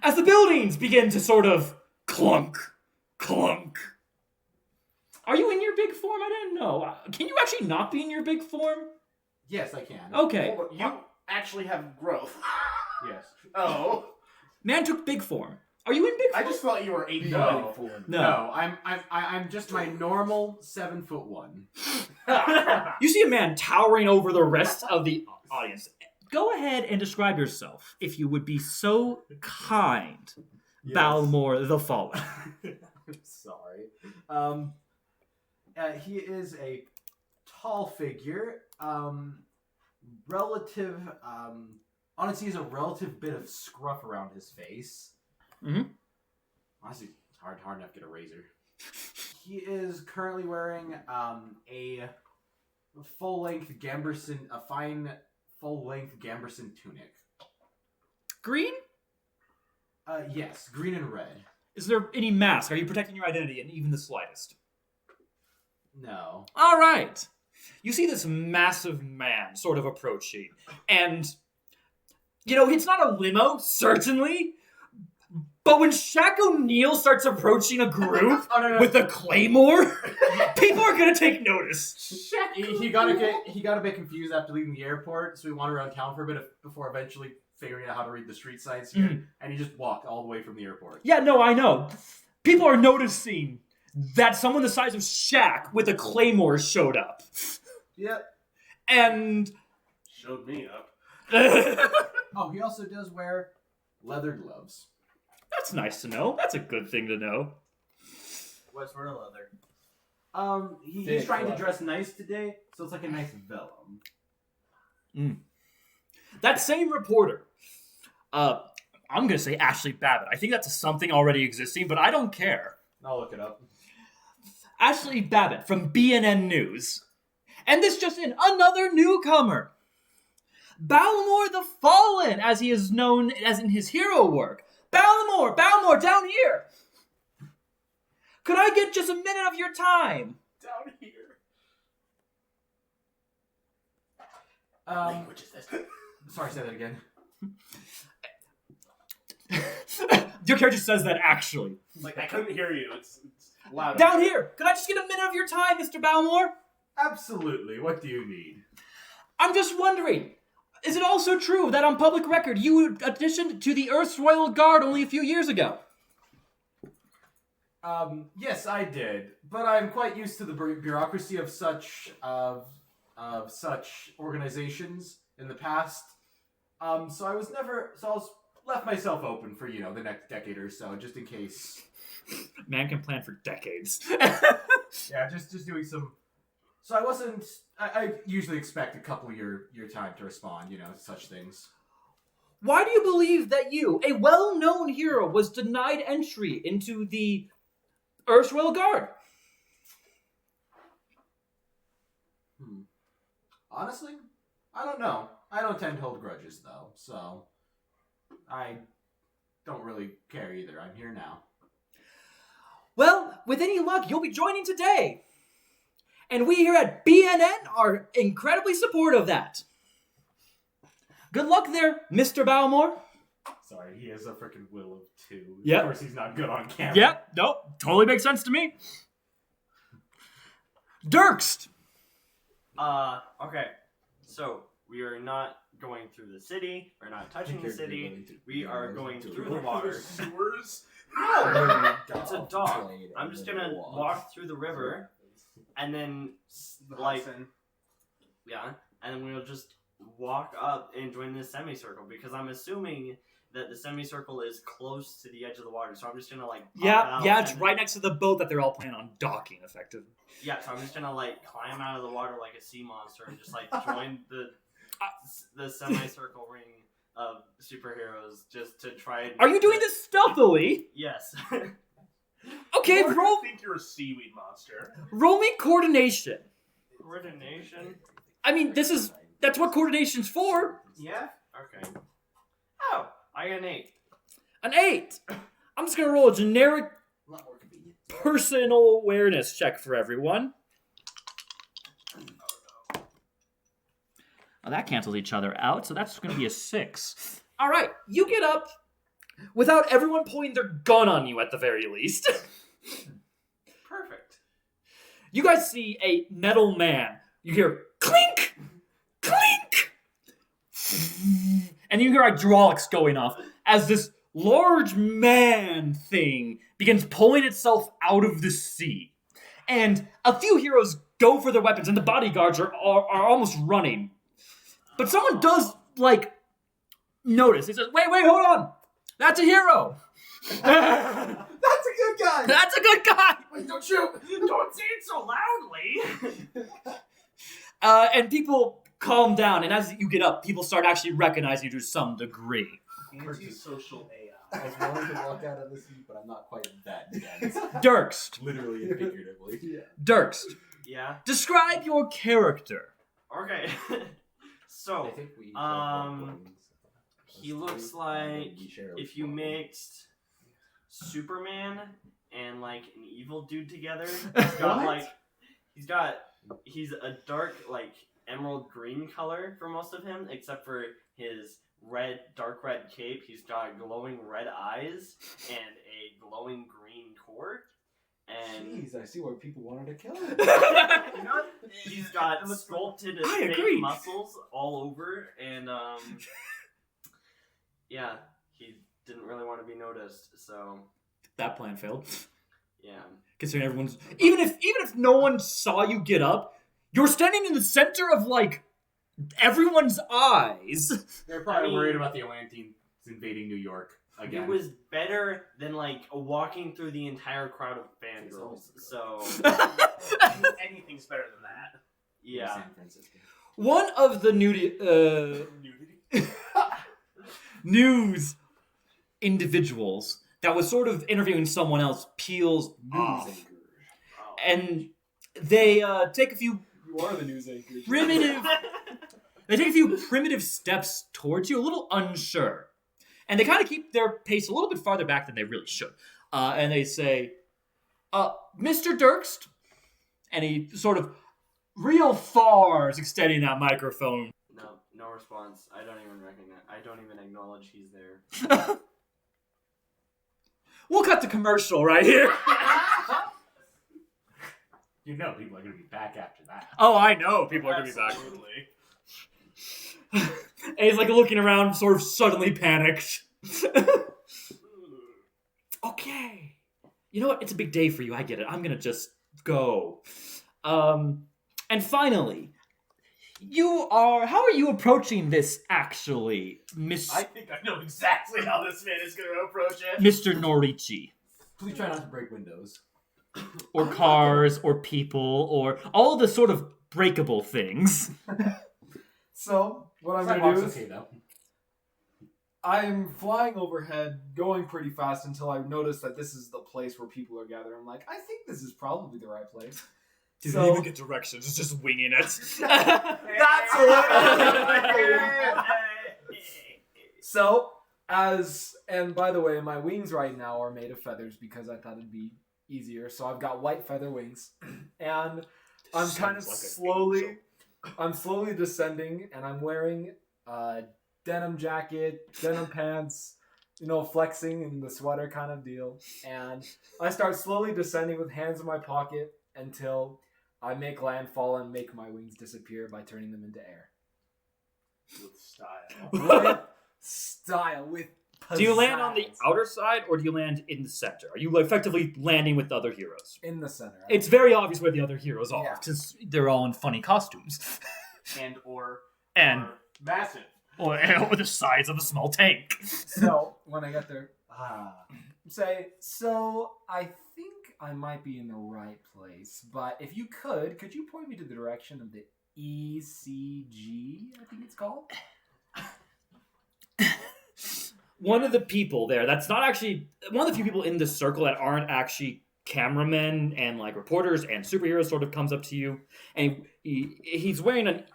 as the buildings begin to sort of clunk, clunk. Are you in your big form? I didn't know. Can you actually not be in your big form? Yes, I can. Okay. Hold on, you actually have growth. Yes. Oh. Man took big form. Are you in big I form? just thought you were 8 No. foot. No. I'm just my normal 7'1". You see a man towering over the rest of the audience. Go ahead and describe yourself, if you would be so kind. Yes. Balmore the Fallen. Sorry. He is a tall figure. Honestly, he's a relative bit of scruff around his face. Mm-hmm. Honestly, it's hard enough to get a razor. He is currently wearing a fine full-length Gamberson tunic. Green? Yes, green and red. Is there any mask? Are you protecting your identity in even the slightest? No. All right. You see this massive man sort of approaching. And, it's not a limo, certainly. But when Shaq O'Neal starts approaching a group with a claymore, people are going to take notice. He got a bit confused after leaving the airport, so he wandered around town for a bit before eventually figuring out how to read the street signs here, and he just walked all the way from the airport. Yeah, no, I know. People are noticing that someone the size of Shaq with a claymore showed up. Yep. And... Showed me up. Oh, he also does wear leather gloves. That's nice to know. That's a good thing to know. What sort of leather? He's trying to dress nice today, so it's like a nice vellum. That same reporter, I'm going to say Ashley Babbitt. I think that's something already existing, but I don't care. I'll look it up. Ashley Babbitt from BNN News. And this just in, another newcomer. Balmore the Fallen, as he is known as in his hero work. Balmore, down here. Could I get just a minute of your time? Down here. Language is this? Sorry, say that again. Your character says that actually. Like, I couldn't hear you. It's loud. Down here. Could I just get a minute of your time, Mr. Balmore? Absolutely. What do you need? I'm just wondering, Is it also true that on public record you auditioned to the Earth's Royal Guard only a few years ago? Yes, I did, but I'm quite used to the bureaucracy of such organizations in the past. So I was left myself open for the next decade or so, just in case. Man can plan for decades. Yeah, just doing some. So I wasn't. I usually expect a couple year time to respond, such things. Why do you believe that you, a well-known hero, was denied entry into the Earth's Royal Guard? Honestly, I don't know. I don't tend to hold grudges, though, so I don't really care either. I'm here now. Well, with any luck, you'll be joining today. And we here at BNN are incredibly supportive of that. Good luck there, Mr. Bowmore. Sorry, he has a freaking will of 2. Yep. Of course, he's not good on camera. Yep, nope, totally makes sense to me. Dirkst! Okay. So, we are not going through the city. We're not touching the city. We are going through the water. Sewers? No! It's a dock. I'm just gonna walk through the river, and then, yeah, and then we'll just walk up and join this semicircle, because I'm assuming that the semicircle is close to the edge of the water, so I'm just gonna, pop Yeah, out it's and right next to the boat that they're all planning on docking, effectively. Yeah, so I'm just gonna, climb out of the water like a sea monster and just, join the semicircle ring of superheroes just to try and... Are you doing this stealthily? Yes. Okay, Or roll I think you're a seaweed monster. me coordination. Coordination? I mean, that's what coordination's for. Yeah? Okay. Oh, I got an 8. An 8. I'm just gonna roll a generic A lot more convenient. personal awareness check for everyone. Well, that cancels each other out, so that's going to be a 6. All right, you get up without everyone pointing their gun on you at the very least. Perfect. You guys see a metal man. You hear clink, clink, and you hear hydraulics going off as this large man thing begins pulling itself out of the sea. And a few heroes go for their weapons, and the bodyguards are almost running. But someone does, notice. He says, wait, hold on. That's a hero. That's a good guy! That's a good guy. Wait, don't shoot! Don't say it so loudly! And people calm down. And as you get up, people start actually recognizing you to some degree. Antisocial AI. I was willing to walk out of the seat, but I'm not quite that dense. Dirkst. Literally and figuratively. Yeah. Dirkst. Yeah? Describe your character. Okay. So, I think we each have one point, so he that's looks 3, and then like we share if you one. mixed Superman and an evil dude together, he's a dark emerald green color for most of him, except for his dark red cape. He's got glowing red eyes and a glowing green core. And Jeez, I see why people wanted to kill him. he's got sculpted I fake agree. muscles all over, and yeah, he didn't really want to be noticed, so That plan failed. yeah. Considering everyone's even if no one saw you get up, you're standing in the center of everyone's eyes. They're probably I mean- worried about the Atlanteans invading New York again. It was better than walking through the entire crowd of fangirls. So Anything's better than that. yeah, San Francisco. One of the news individuals that was sort of interviewing someone else peels off, News anchor. Oh. and they take a few You are the news anchor. primitive steps towards you, a little unsure. And they kind of keep their pace a little bit farther back than they really should. And they say, Mr. Dirkst, and he sort of real far is extending that microphone. No response. I don't even recognize. I don't even acknowledge he's there. We'll cut the commercial right here. People are going to be back after that. Oh, I know people are going to be back. Absolutely. And he's like looking around, sort of suddenly panicked. Okay. You know what? It's a big day for you. I get it. I'm gonna just go. And finally, how are you approaching this, actually, I think I know exactly how this man is going to approach it. Mr. Norichi? Please try not to break windows. Or cars, or people, or all the sort of breakable things. So, what I'm going to do is... okay, though. I'm flying overhead, going pretty fast until I notice that this is the place where people are gathered. I'm like, I think this is probably the right place. Didn't even get directions, it's just winging it. That's it! So, and by the way, my wings right now are made of feathers because I thought it'd be easier. So I've got white feather wings. And I'm kind of slowly descending, and I'm wearing denim jacket, denim pants, flexing in the sweater kind of deal. And I start slowly descending with hands in my pocket until I make landfall and make my wings disappear by turning them into air. With style. With style, with pizzazz. Do you land on the outer side, or do you land in the center? Are you effectively landing with the other heroes? In the center. It's very obvious where the other heroes are, Yeah. because they're all in funny costumes. Or Massive. Or the size of a small tank. So, when I get there, say, so I think I might be in the right place, but if you could you point me to the direction of the ECG, I think it's called? One of the people there, that's not actually, one of the few people in this circle that aren't actually cameramen and like reporters and superheroes sort of comes up to you, and he's wearing a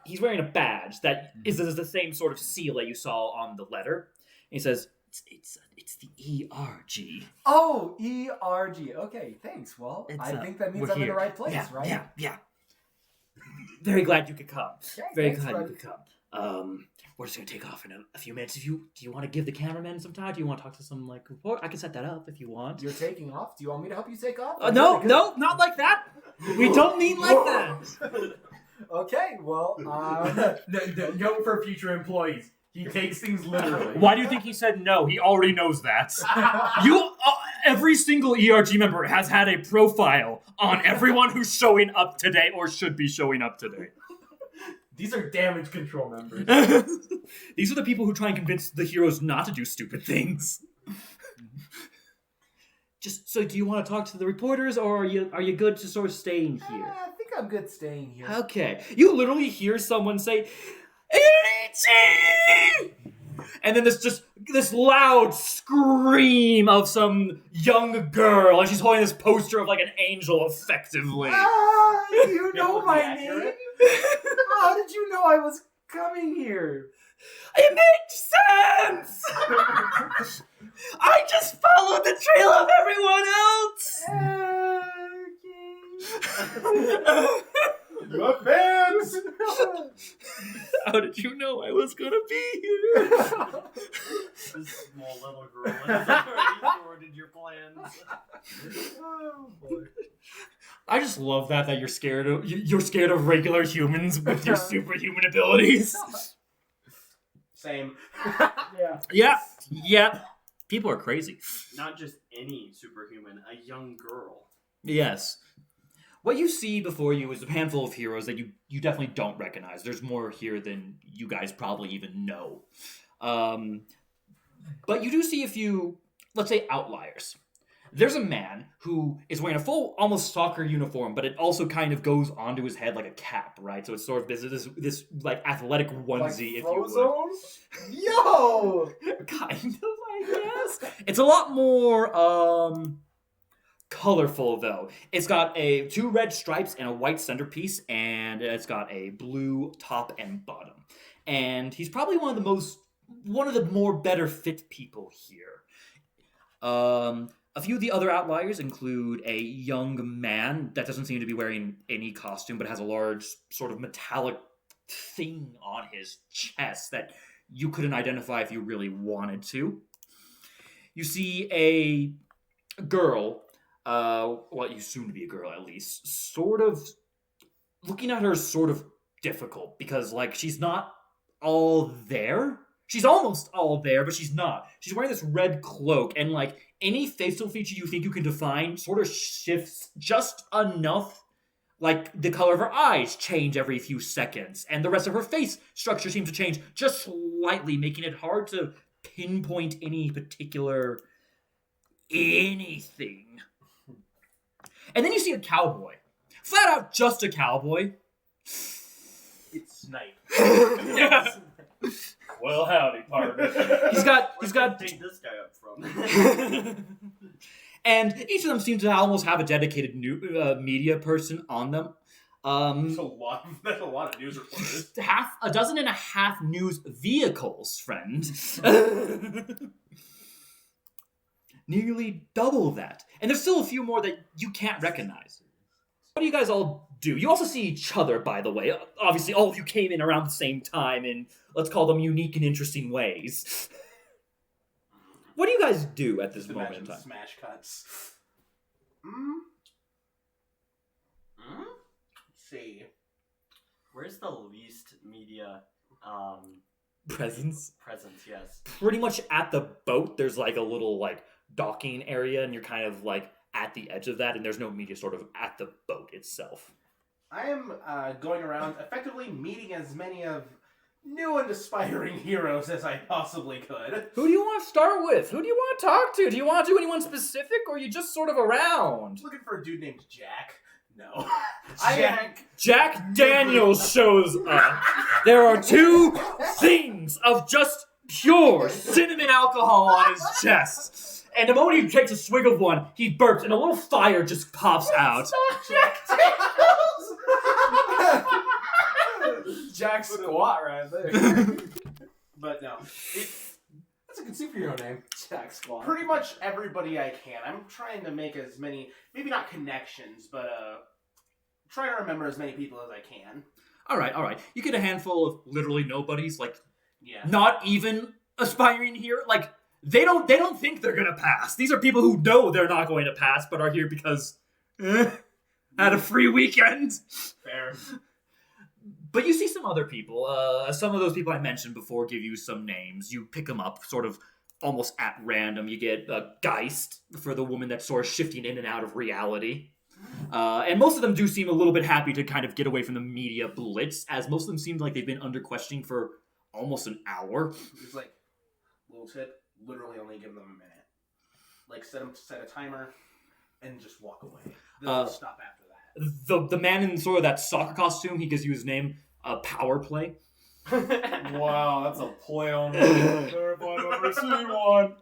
badge that is the same sort of seal that you saw on the letter. And he says, it's the ERG. Oh, ERG. Okay, thanks. Well, I think that means we're I'm in here. the right place, right? Yeah. Very glad you could come. Okay, Very thanks, glad you buddy. could come. We're just gonna take off in a few minutes. Do you want to give the cameraman some time? Do you want to talk to some report? I can set that up if you want. You're taking off? Do you want me to help you take off? No, not like that. We don't mean like that. Okay, well, Note for future employees. He takes things literally. Why do you think he said no? He already knows that. Every single ERG member has had a profile on everyone who's showing up today or should be showing up today. These are damage control members. These are the people who try and convince the heroes not to do stupid things. So do you want to talk to the reporters, or are you good to sort of staying here? I think I'm good staying here. Okay. You literally hear someone say, Irichi! And then this loud scream of some young girl, and she's holding this poster of like an angel, effectively. You know my name? How did you know I was coming here? It makes sense! I just followed the trail of everyone else! Your fans! How did you know I was gonna be here? This small little girl has already thwarted your plans. Oh, boy. I just love that you're scared of regular humans with your superhuman abilities. Same. Yeah. People are crazy. Not just any superhuman, a young girl. Yes. What you see before you is a handful of heroes that you definitely don't recognize. There's more here than you guys probably even know. But you do see a few, let's say, outliers. There's a man who is wearing a full, almost soccer uniform, but it also kind of goes onto his head like a cap, right? So it's sort of this like athletic onesie, if you would. Yo! Kind of, I guess. It's a lot more colorful, though. It's got two red stripes and a white centerpiece, and it's got a blue top and bottom. And he's probably one of the more better fit people here. A few of the other outliers include a young man that doesn't seem to be wearing any costume, but has a large sort of metallic thing on his chest that you couldn't identify if you really wanted to. You see a girl, you assume to be a girl at least, sort of looking at her is sort of difficult because like she's not all there. She's almost all there, but she's not. She's wearing this red cloak, and like any facial feature you think you can define sort of shifts just enough. Like the color of her eyes change every few seconds, and the rest of her face structure seems to change just slightly, making it hard to pinpoint any particular anything. And then you see a cowboy. Flat out just a cowboy. It's Snipe. Yes. Well, howdy, partner. He's got Take this guy up from. and each of them seem to almost have a dedicated media person on them. That's a lot of news reporters. Half a dozen and a half news vehicles, friend. Nearly double that. And there's still a few more that you can't recognize. What do you guys all do? You also see each other, by the way. Obviously, all of you came in around the same time in, let's call them, unique and interesting ways. What do you guys do at this Just moment in imagine time? smash cuts. Let's see. Where's the least media Presence? presence? Yes. Pretty much at the boat, there's like a little like docking area, and you're kind of like at the edge of that, and there's no media sort of at the boat itself. I am going around effectively meeting as many of new and aspiring heroes as I possibly could. Who do you want to start with? Who do you want to talk to? Do you want to do anyone specific, or are you just sort of around? Looking for a dude named Jack. No. Jack Daniels shows up. There are 2 things of just pure cinnamon alcohol on his chest. And the moment he takes a swig of one, he burps, and a little fire just pops out. Jack Jack Squat right there. But no. That's a good superhero name. Jack Squat. Pretty much everybody I can. I'm trying to make as many, maybe not connections, but trying to remember as many people as I can. All right. You get a handful of literally nobodies, like Yeah. not even aspiring here. Like they don't think they're gonna pass. These are people who know they're not going to pass, but are here because had a free weekend. Fair. But you see some other people. Some of those people I mentioned before give you some names. You pick them up sort of almost at random. You get Geist for the woman that's sort of shifting in and out of reality. And most of them do seem a little bit happy to kind of get away from the media blitz, as most of them seem like they've been under questioning for almost an hour. It's like, little tip, literally only give them a minute. Like, set a timer, and just walk away. They'll stop after that. The man in sort of that soccer costume, he gives you his name, Power Play. Wow, that's a play on words. If I've ever seen one.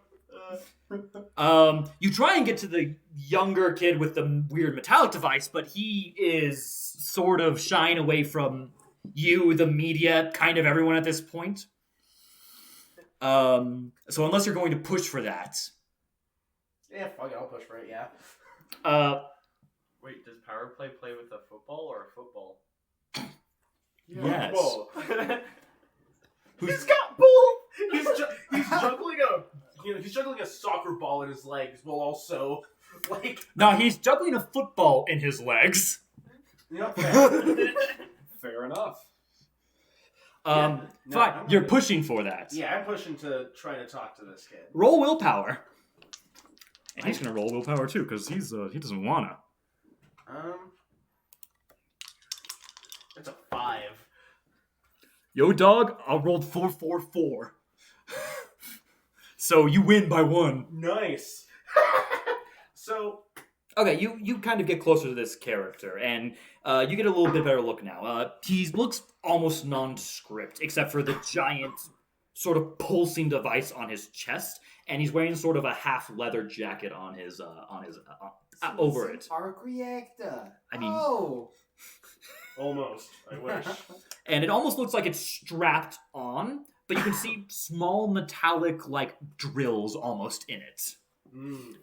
You try and get to the younger kid with the weird metallic device, but he is sort of shying away from you, the media, kind of everyone at this point. So unless you're going to push for that. Yeah, fuck it, I'll push for it, yeah. Wait, does Power Play play with a football or a football? Yes. Whoa. Who's- He's got both! He's juggling a soccer ball in his legs while also, like... No, he's juggling a football in his legs. You know, fair. Fair enough. No, Fine, I'm you're good. pushing for that. Yeah, I'm pushing to try to talk to this kid. Roll willpower. And he's gonna roll willpower too, because he doesn't wanna. It's a 5. Yo, dog, I rolled 444. So you win by 1. Nice. So, Okay, you kind of get closer to this character, and you get a little bit better look now. He looks almost nondescript, except for the giant sort of pulsing device on his chest, and he's wearing sort of a half leather jacket on his over it. Arc reactor. I mean- Oh. almost. I wish. And it almost looks like it's strapped on, but you can see small metallic like drills almost in it.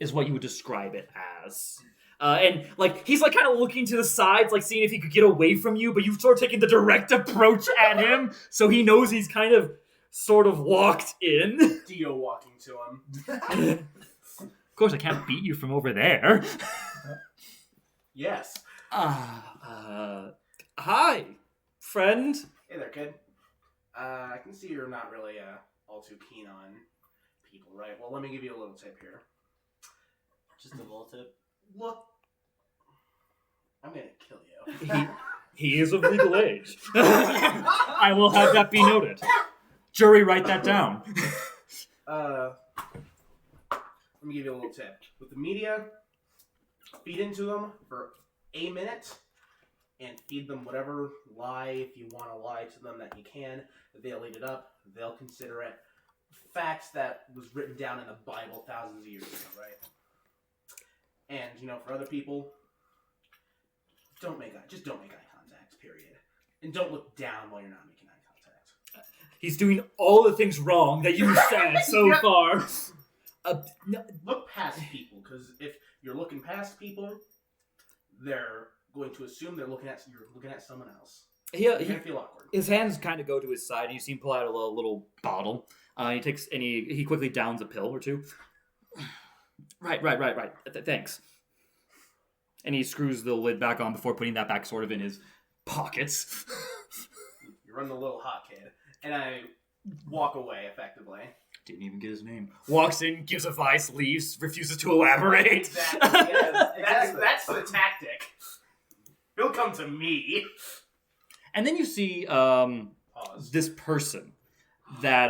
Is what you would describe it as. And like he's like kind of looking to the sides, like seeing if he could get away from you, but you've sort of taken the direct approach at him, so he knows he's kind of sort of walked in. Dio walking to him. Of course, I can't beat you from over there. Yes. Hi, friend. Hey there, kid. I can see you're not really all too keen on people, right? Well, let me give you a little tip here. Just a little tip. Look, I'm gonna kill you. He is of legal age. I will have that be noted. Jury, write that down. Let me give you a little tip. With the media, feed into them for a minute and feed them whatever lie, if you want to lie to them, that you can. They'll eat it up. They'll consider it facts that was written down in the Bible thousands of years ago, right? And, for other people, just don't make eye contact, period. And don't look down while you're not making eye contact. He's doing all the things wrong that you said so far. No. Look past people, because if you're looking past people, they're going to assume you're looking at someone else. You're gonna feel awkward. His hands kind of go to his side, and you see him pull out a little bottle. He takes and he quickly downs a pill or two. Right. Thanks. And he screws the lid back on before putting that back sort of in his pockets. You're running a little hot, kid. And I walk away, effectively. Didn't even get his name. Walks in, gives advice, leaves, refuses to elaborate. Exactly. Yes, that's the tactic. He'll come to me. And then you see Pause. this person that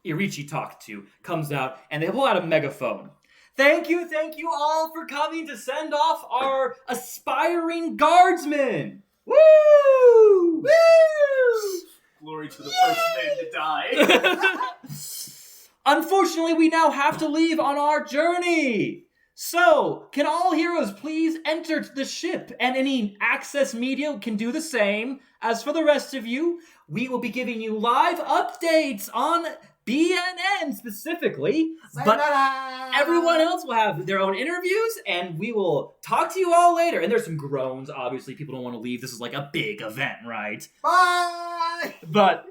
Irichi talked to comes out, and they pull out a megaphone. Thank you all for coming to send off our aspiring guardsmen. Woo! Woo! Glory to the first name to die. Unfortunately, we now have to leave on our journey. So, can all heroes please enter the ship, and any access media can do the same. As for the rest of you, we will be giving you live updates on BNN specifically, but everyone else will have their own interviews, and we will talk to you all later. And there's some groans, obviously. People don't want to leave. This is like a big event, right? Bye! But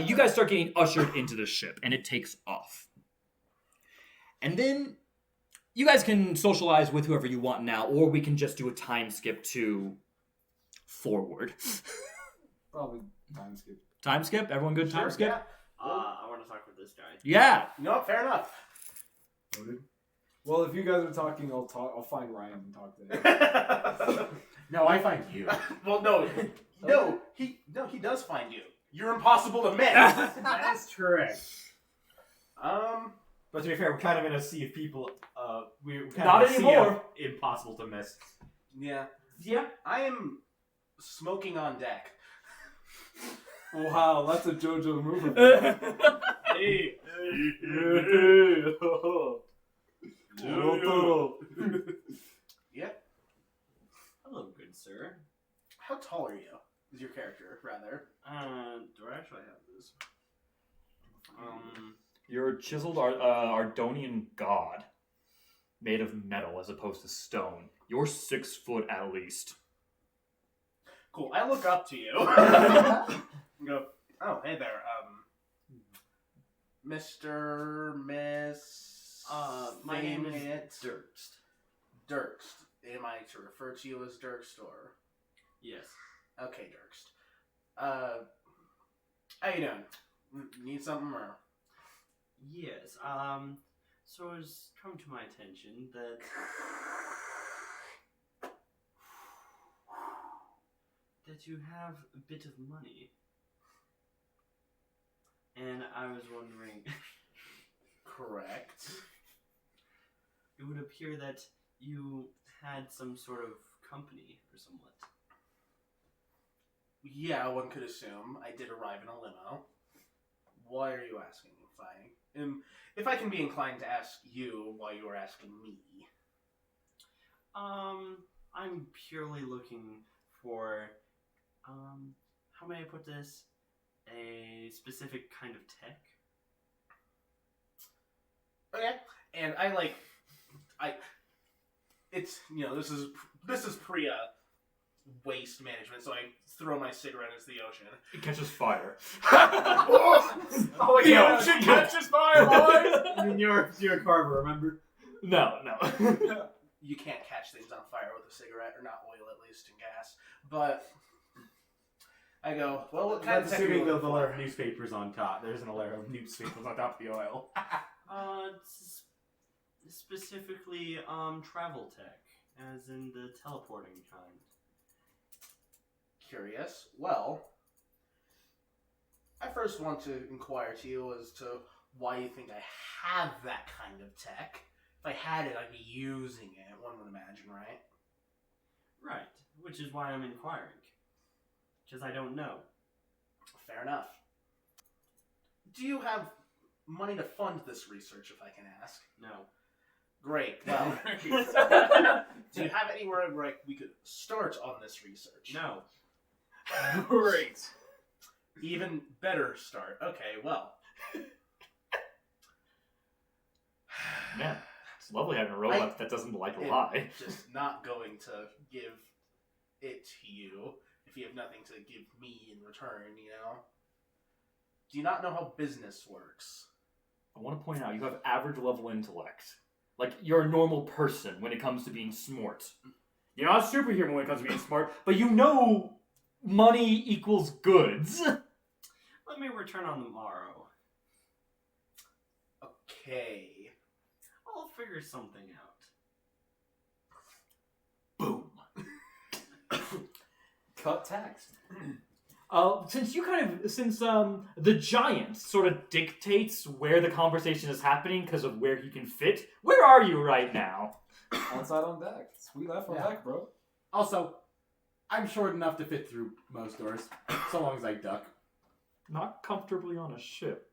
you guys start getting ushered into the ship, and it takes off. And then you guys can socialize with whoever you want now, or we can just do a time skip to forward. Probably time skip. Time skip? Everyone good? Time skip? Yeah. I want to talk with this guy. Yeah. No, fair enough. Noted. Well, if you guys are talking, I'll find Ryan and talk to him. No, I find you. Well, no, he does find you. You're impossible to miss. That is correct. But to be fair, we're kind of in a sea of people. We're kind Not of in a sea anymore. of impossible to miss. Yeah. Yeah. I am smoking on deck. Wow, that's a JoJo move. Hey. Yeah. Hello, good sir. How tall are you? Is your character, rather? Do I actually have this? You're a chiseled Ardonian god made of metal as opposed to stone. You're 6 foot at least. Cool. I look up to you. And go, oh, hey there, Mr. Miss... My name is it. Dirkst. Dirkst. Am I to refer to you as Dirkst, or... Yes. Okay, Dirkst. How you doing? Need something, or... Yes. So it's come to my attention that you have a bit of money, and I was wondering. Correct. It would appear that you had some sort of company or somewhat. Yeah, one could assume. I did arrive in a limo. Why are you asking if I can be inclined to ask you why you are asking me? I'm purely looking for, how may I put this? A specific kind of tech. Okay. And it's, this is pre waste management, so I throw my cigarette into the ocean. It catches fire. Oh, The yeah, ocean catches fire, boys! I mean, you're a carver, remember? No. You can't catch things on fire with a cigarette, or not oil, at least, and gas. But I go, well, what kind of That's tech are you assuming the looking layer for? of newspapers on top. There isn't a layer of newspapers on top of the oil. Specifically, travel tech, as in the teleporting kind. Curious. Well, I first want to inquire to you as to why you think I have that kind of tech. If I had it, I'd be using it, one would imagine, right? Right, which is why I'm inquiring. Because I don't know. Fair enough. Do you have money to fund this research, if I can ask? No. Great. Well, do you have anywhere where we could start on this research? No. Great. Even better start. Okay, well. Man, it's lovely having a robot that doesn't like am lie. just not going to give it to you if you have nothing to give me in return, you know? Do you not know how business works? I want to point out, you have average level intellect. Like, you're a normal person when it comes to being smart. You're not a superhuman when it comes to being smart, but you know money equals goods. Let me return on the morrow. Okay. I'll figure something out. Boom. Cut text. Since the giant sort of dictates where the conversation is happening because of where he can fit, where are you right now? Outside on deck. Sweet left on Yeah. deck, bro. Also, I'm short enough to fit through most doors, so long as I duck. Not comfortably on a ship.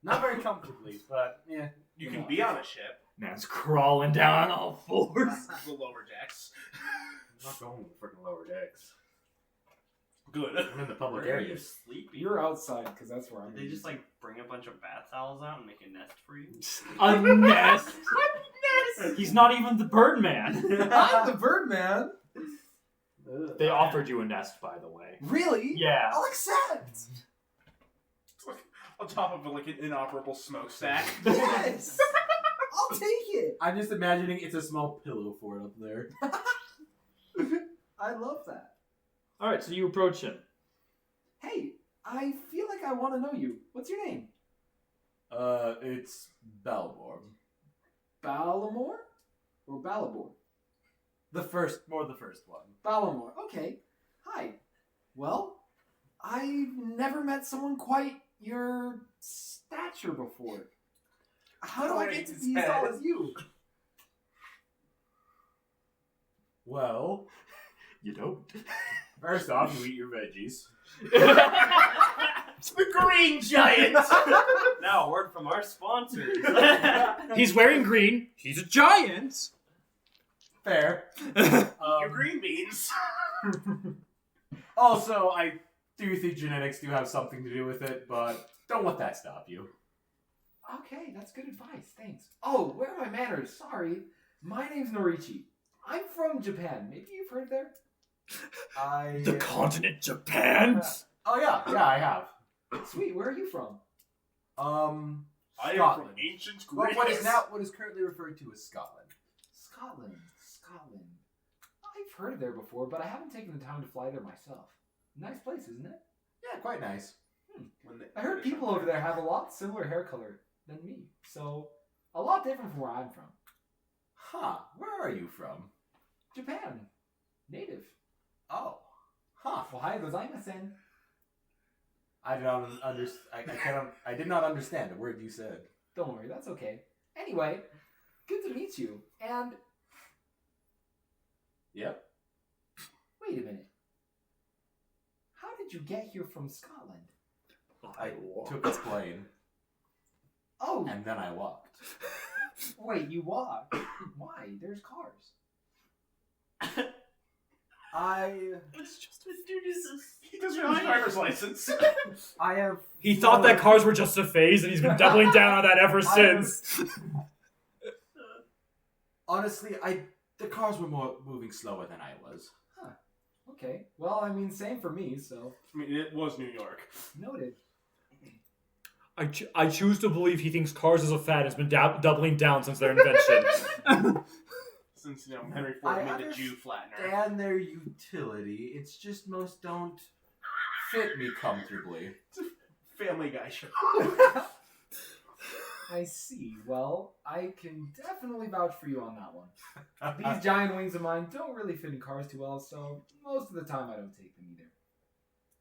Not very comfortably, but yeah. You can be on a ship. Man's crawling down on all fours. The lower decks. I'm not going to the freaking lower decks. Good. I'm in the public Where are you areas. sleeping? You're outside, because that's where I'm Did they just like bring a bunch of bath towels out and make a nest for you? A nest. He's not even the Birdman. I'm the Birdman! They offered you a nest, by the way. Really? Yeah. I'll accept! It's like on top of like an inoperable smokestack. Yes! I'll take it! I'm just imagining it's a small pillow fort up there. I love that. All right, so you approach him. Hey, I feel like I want to know you. What's your name? It's Balbor. Ballamore? Or Ballabor? The first one. Ballamore. Okay. Hi. Well, I've never met someone quite your stature before. How do I get to be as tall as you? Well, You don't. first off, you eat your veggies. The green giant! Now, a word from our sponsors. He's wearing green. He's a giant. Fair. Your green beans. Also, I do think genetics do have something to do with it, but don't let that stop you. Okay, that's good advice. Thanks. Oh, where are my manners? Sorry. My name's Norichi. I'm from Japan. Maybe you've heard there? The continent Japan. Oh yeah, I have. Sweet. Where are you from? I am Scotland. from ancient What Greece. is currently referred to as Scotland. Scotland. Scotland. I've heard of there before, but I haven't taken the time to fly there myself. Nice place, isn't it? Yeah, quite nice. I heard people over there have a lot similar hair color than me, so a lot different from where I'm from. Huh? Where are you from? Japan. Native. Oh. Huh. Ohio gozaimasen. I did not I did not understand a word you said. Don't worry, that's okay. Anyway, good to meet you. And Yep. wait a minute. How did you get here from Scotland? I took a plane Oh, and then I walked. wait, you walked. Why? There's cars. It's just Jesus. He doesn't have a driver's license. I have. He thought that cars were just a phase, and he's been doubling down on that ever since. Honestly, the cars were more moving slower than I was. Okay. Well, I mean, same for me, so I mean, it was New York. noted. I choose to believe he thinks cars is a fad and has been doubling down since their invention. Since, Henry Ford I made the Jew flattener. understand their utility. It's just most don't fit me comfortably. Family Guy show. I see. Well, I can definitely vouch for you on that one. These giant wings of mine don't really fit in cars too well, so most of the time I don't take them either.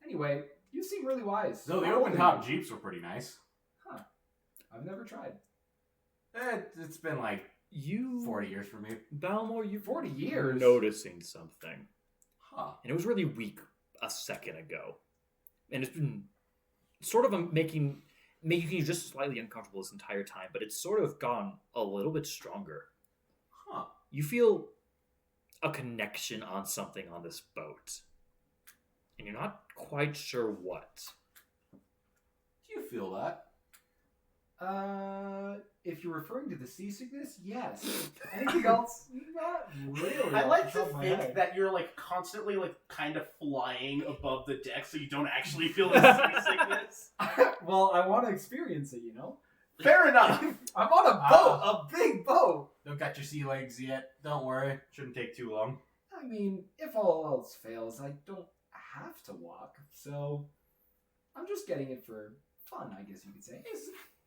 Anyway, you seem really wise. So the How open old top are you? Jeeps were pretty nice. Huh. I've never tried. It's been like You 40 years for me. Balmore, you 40 were years? noticing something. Huh. And it was really weak a second ago. And it's been sort of making you just slightly uncomfortable this entire time, but it's sort of gone a little bit stronger. Huh. You feel a connection on something on this boat. And you're not quite sure what. Do you feel that? If you're referring to the seasickness, yes. Anything else? Not really. I off like the to top of my think head. that you're like constantly like kind of flying above the deck, so you don't actually feel the seasickness. Well, I want to experience it, you know? Fair enough. I'm on a boat, a big boat. Don't got your sea legs yet. Don't worry. Shouldn't take too long. I mean, if all else fails, I don't have to walk, so I'm just getting it for fun, I guess you could say.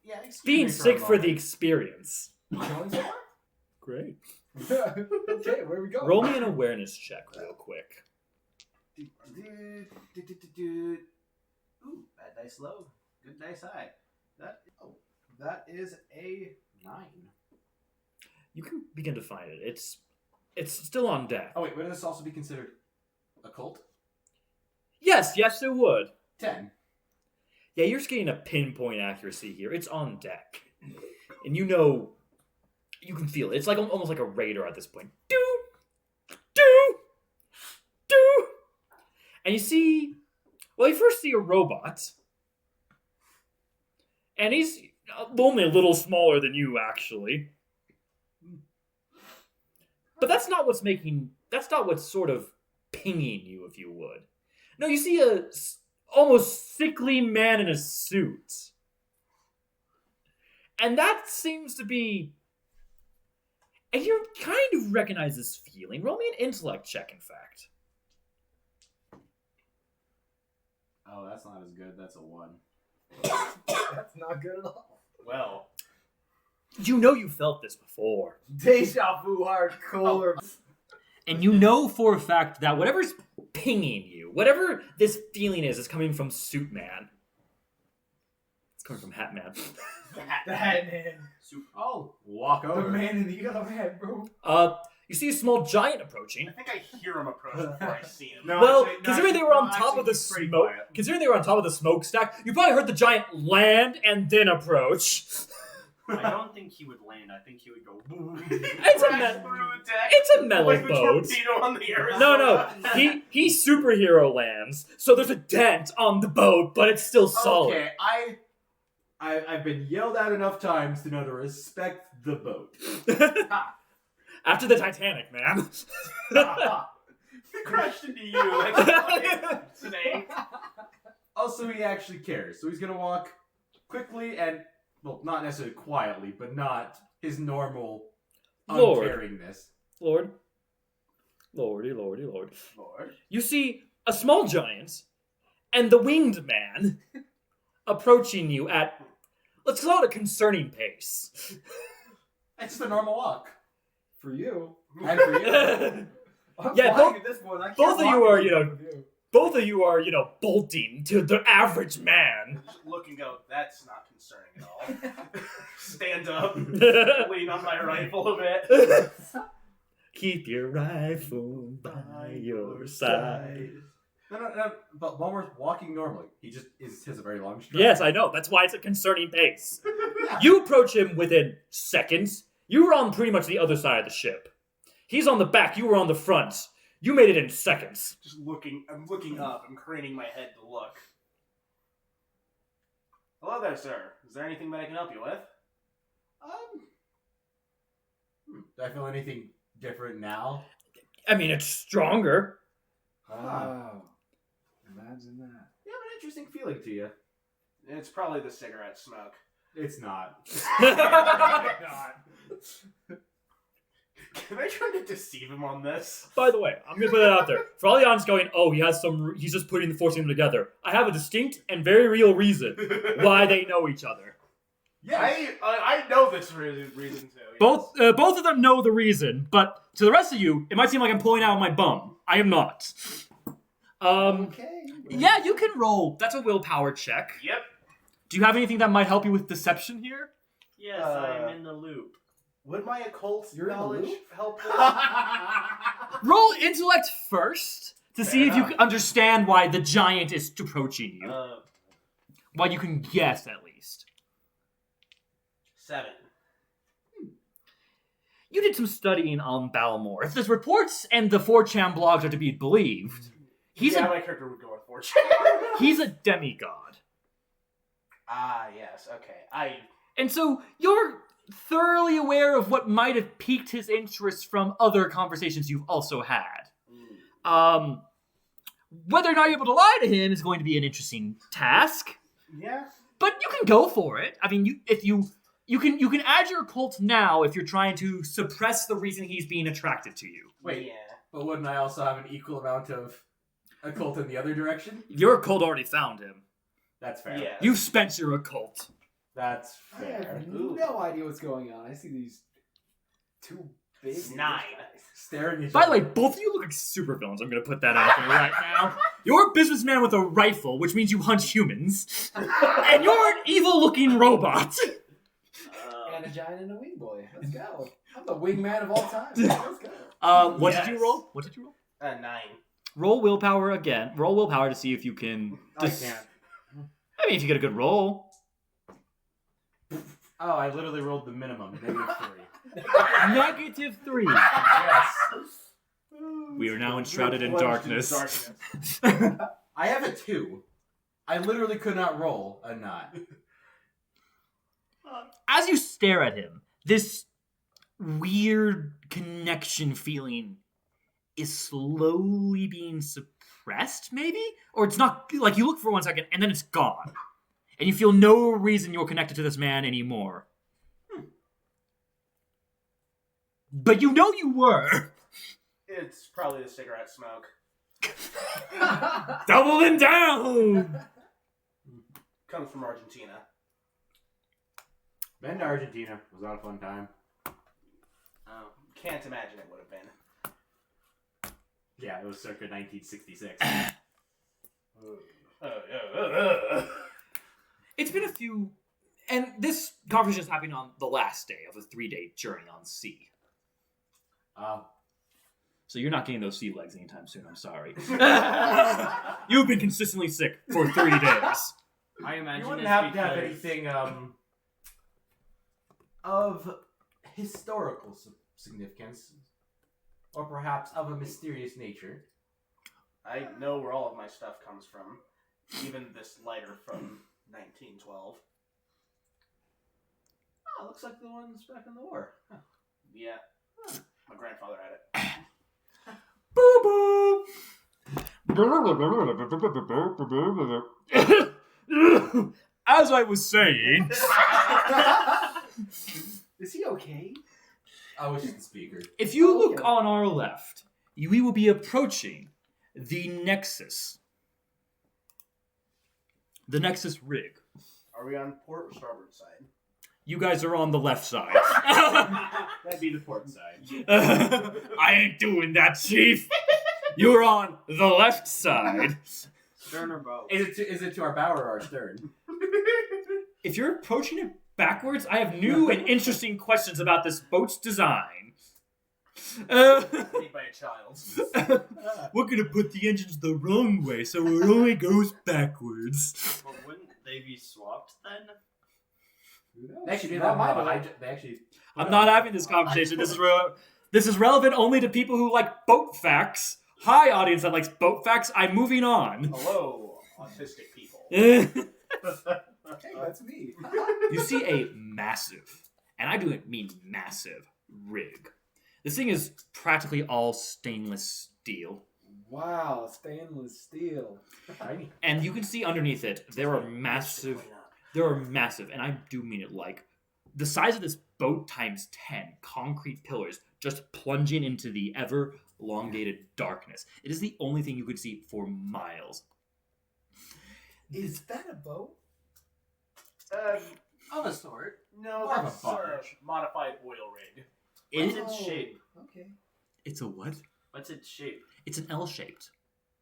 Yeah, Being sick for the experience. You going somewhere? Great. Okay, where we go? Roll me an awareness check real quick. Ooh, bad dice low. Good dice high. That is a 9. You can begin to find it. It's still on deck. Oh wait, would this also be considered a cult? Yes, it would. 10. Yeah, you're just getting a pinpoint accuracy here. It's on deck. And you know, you can feel it. It's like almost like a radar at this point. Do! And you see, well, you first see a robot. And he's only a little smaller than you, actually. But that's not what's sort of pinging you, if you would. No, you see a almost sickly man in a suit. And that seems to be... And you kind of recognize this feeling. Roll me an intellect check, in fact. Oh, that's not as good. That's a 1. That's not good at all. Well, You know you felt this before. Deja vu hardcore. And you know for a fact that whatever's pinging you, whatever this feeling is coming from Suit Man. It's coming from Hat Man. The hat man. Oh, walk over. The man in the yellow hat, bro. You see a small giant approaching. I think I hear him approach before I see him. No, Well, actually- no, considering they actually- were on no, top actually, of the he's pretty smoke, quiet. considering they were on top of the smokestack, you probably heard the giant land and then approach. I don't think he would land. I think he would go. It's a Crash me- through the deck. it's a mellow like the boat. torpedo on the Arizona. No, he superhero lands, so there's a dent on the boat, but it's still solid. Okay, I've been yelled at enough times to know to respect the boat. After the Titanic, man. He crashed into you. That's today. Also, he actually cares, so he's gonna walk quickly and, well, not necessarily quietly, but not his normal Lord. uncaringness. Lordy. Lord. You see a small giant and the winged man approaching you at, let's call it a concerning pace. It's the normal walk. For you. And for you. I'm Yeah, flying both- at this point. I can't both of walk you are, with you know, with you. Both of you are, bolting to the average man. Just look and go, that's not concerning at all. Stand up, lean on my rifle a bit. Keep your rifle by your side. No, but Bulmer's walking normally. He just has a very long stride. Yes, I know. That's why it's a concerning pace. You approach him within seconds. You were on pretty much the other side of the ship. He's on the back. You were on the front. You made it in seconds. Just looking, I'm looking up, I'm craning my head to look. Hello there, sir. Is there anything that I can help you with? Do I feel anything different now? I mean, it's stronger. Wow. Imagine that. You have an interesting feeling to you. It's probably the cigarette smoke. It's not. Can I try to deceive him on this? By the way, I'm gonna put that out there for all the audience going. Oh, he's just forcing them together. I have a distinct and very real reason why they know each other. Yeah, I know this reason too. Yes. Both of them know the reason, but to the rest of you, it might seem like I'm pulling out my bum. I am not. Okay. Yeah, you can roll. That's a willpower check. Yep. Do you have anything that might help you with deception here? Yes, I'm in the loop. Would my occult You're in the knowledge loop? help this? Roll intellect first to see if you enough. can understand why the giant is approaching you. Uh, Why you can guess, at least. 7. You did some studying on Balmore. If the reports and the 4chan blogs are to be believed, he's my character would go with fortune. he's a demigod. Ah, yes. Okay. And so you're thoroughly aware of what might have piqued his interest from other conversations you've also had. Whether or not you're able to lie to him is going to be an interesting task, Yeah. but you can go for it. I mean, you can add your cult now if you're trying to suppress the reason he's being attracted to you. Wait. Yeah. But wouldn't I also have an equal amount of occult in the other direction? Your cult already found him. That's fair. Yeah. You've spent your occult. That's I fair. have no idea what's going on. I see these two big 9. guys. Staring at By the way, both of you look like supervillains. I'm going to put that out there right now. You're a businessman with a rifle, which means you hunt humans. And you're an evil-looking robot. And a giant and a wing boy. Let's go. I'm the wingman of all time. Let's go. What Yes. did you roll? What did you roll? 9. Roll willpower again. Roll willpower to see if you can... I can't. I mean, if you get a good roll. Oh, I literally rolled the minimum. -3. -3. Yes. We are now enshrouded in Plunged darkness. I have a 2. I literally could not roll a knot. As you stare at him, this weird connection feeling is slowly being suppressed, maybe? Or it's not, like, you look for 1 second, and then it's gone. And you feel no reason you're connected to this man anymore. But you know you were. It's probably the cigarette smoke. Doubling down! Comes from Argentina. Been to Argentina. Was that a fun time? Oh, can't imagine it would have been. Yeah, it was circa 1966. It's been a few... And this conversation is happening on the last day of a 3-day journey on sea. So you're not getting those sea legs anytime soon, I'm sorry. You've been consistently sick for 3 days. I imagine You wouldn't it's have to have because- anything of historical significance, or perhaps of a mysterious nature. I know where all of my stuff comes from. Even this lighter from 1912. Oh, looks like the ones back in the war. Huh. Yeah. My grandfather had it. As I was saying, Is he okay? I was just the speaker. if you look on our left, we will be approaching the Nexus. The Nexus rig. Are we on port or starboard side? You guys are on the left side. That'd be the port side. I ain't doing that, Chief. You're on the left side. Stern or bow? Is it to our bow or our stern? If you're approaching it backwards, I have new and interesting questions about this boat's design. Made by a child. We're gonna put the engines the wrong way, so it only goes backwards. Well, wouldn't they be swapped then? They actually do Not have my a boat. hydro- They actually. I'm not having this conversation. This is relevant only to people who like boat facts. Hi, audience that likes boat facts. I'm moving on. Hello, autistic people. You Hey, that's me. see a massive, and I do mean massive, rig. This thing is practically all stainless steel. Wow, stainless steel. Shiny. And you can see underneath it, there are massive, and I do mean it like, the size of this boat times 10 concrete pillars just plunging into the ever elongated darkness. It is the only thing you could see for miles. Is that a boat? Of a sort. No, More of a that's barge. modified oil rig. What's It, its shape? Okay. it's a what? What's its shape? It's an L-shaped.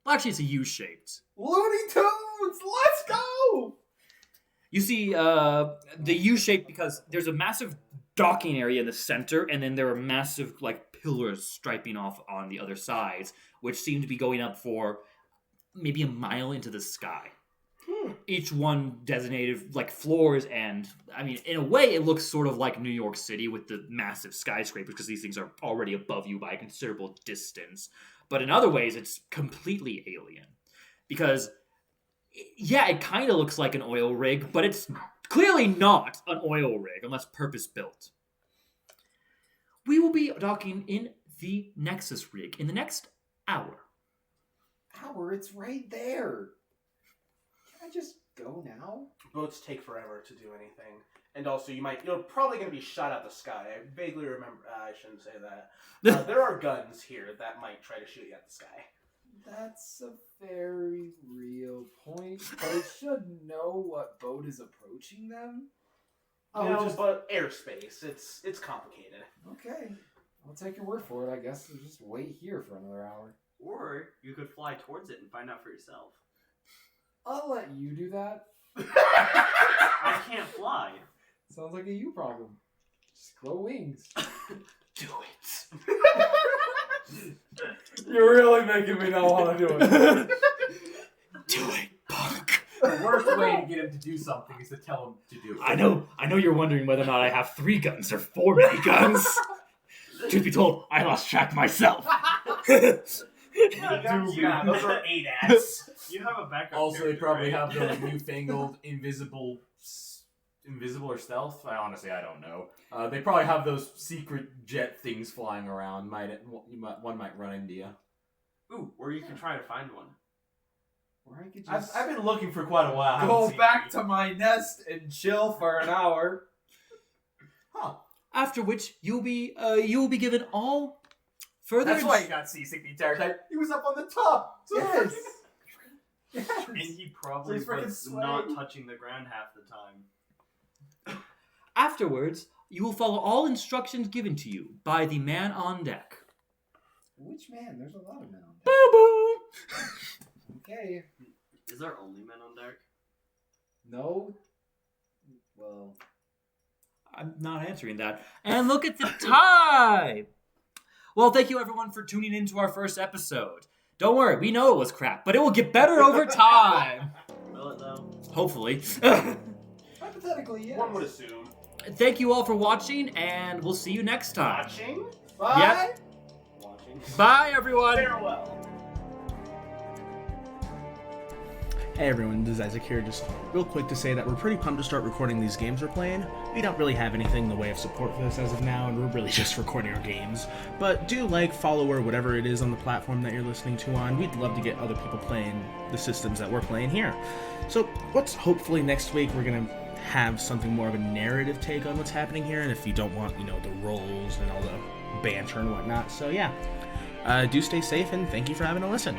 Well, actually, it's a U-shaped. Looney Tunes, let's go! You see the U-shape because there's a massive docking area in the center, and then there are massive pillars striping off on the other sides, which seem to be going up for maybe a mile into the sky. Each one designated floors, and I mean, in a way, it looks sort of like New York City with the massive skyscrapers because these things are already above you by a considerable distance. But in other ways, it's completely alien because. Yeah, it kind of looks like an oil rig, but it's clearly not an oil rig unless purpose-built. We will be docking in the Nexus rig in the next hour. Hour, it's right there. Can I just go now? Boats take forever to do anything. And also, you're probably going to be shot out the sky. I vaguely remember, I shouldn't say that. There are guns here that might try to shoot you at the sky. That's a very real point, but it should know what boat is approaching them. But airspace, it's complicated. Okay, I'll take your word for it. I guess we'll just wait here for another hour. Or you could fly towards it and find out for yourself. I'll let you do that. I can't fly. Sounds like a you problem. Just grow wings. Do it. You're really making me not want to do it. Do it, punk. The worst way to get him to do something is to tell him to do it. I know you're wondering whether or not I have 3 guns or 4 guns. Truth be told, I lost track myself. Those are 8-ats. You have a backup. Also, they character, probably right? have those newfangled invisible or stealth. I don't know. They probably have those secret jet things flying around. One might run into you. Ooh, or you can try to find one. Or I could just I've been looking for quite a while. I haven't Go seen back any. to my nest and chill for an hour. Huh. After which you will be given all further. That's why you got seasick the entire time. He was up on the top. So Yes. yes. And he probably So he's freaking was not swaying. touching the ground half the time. Afterwards, you will follow all instructions given to you by the man on deck. Which man? There's a lot of men on deck. Boo boo. Okay. Is there only men on deck? No. Well, I'm not answering that. And look at the time. Well, thank you everyone for tuning in to our first episode. Don't worry, we know it was crap, but it will get better over time. Will it though? Hopefully. hypothetically, yes. One would assume. Thank you all for watching, and we'll see you next time. Watching? Bye. Yep. Watching. Bye, everyone. Farewell. Hey everyone, this is Isaac here. Just real quick to say that we're pretty pumped to start recording these games we're playing. We don't really have anything in the way of support for this as of now, and we're really just recording our games. But do follow, or whatever it is on the platform that you're listening to on. We'd love to get other people playing the systems that we're playing here. So what's hopefully next week we're going to have something more of a narrative take on what's happening here, and if you don't want, the roles and all the banter and whatnot. So yeah, do stay safe, and thank you for having a listen.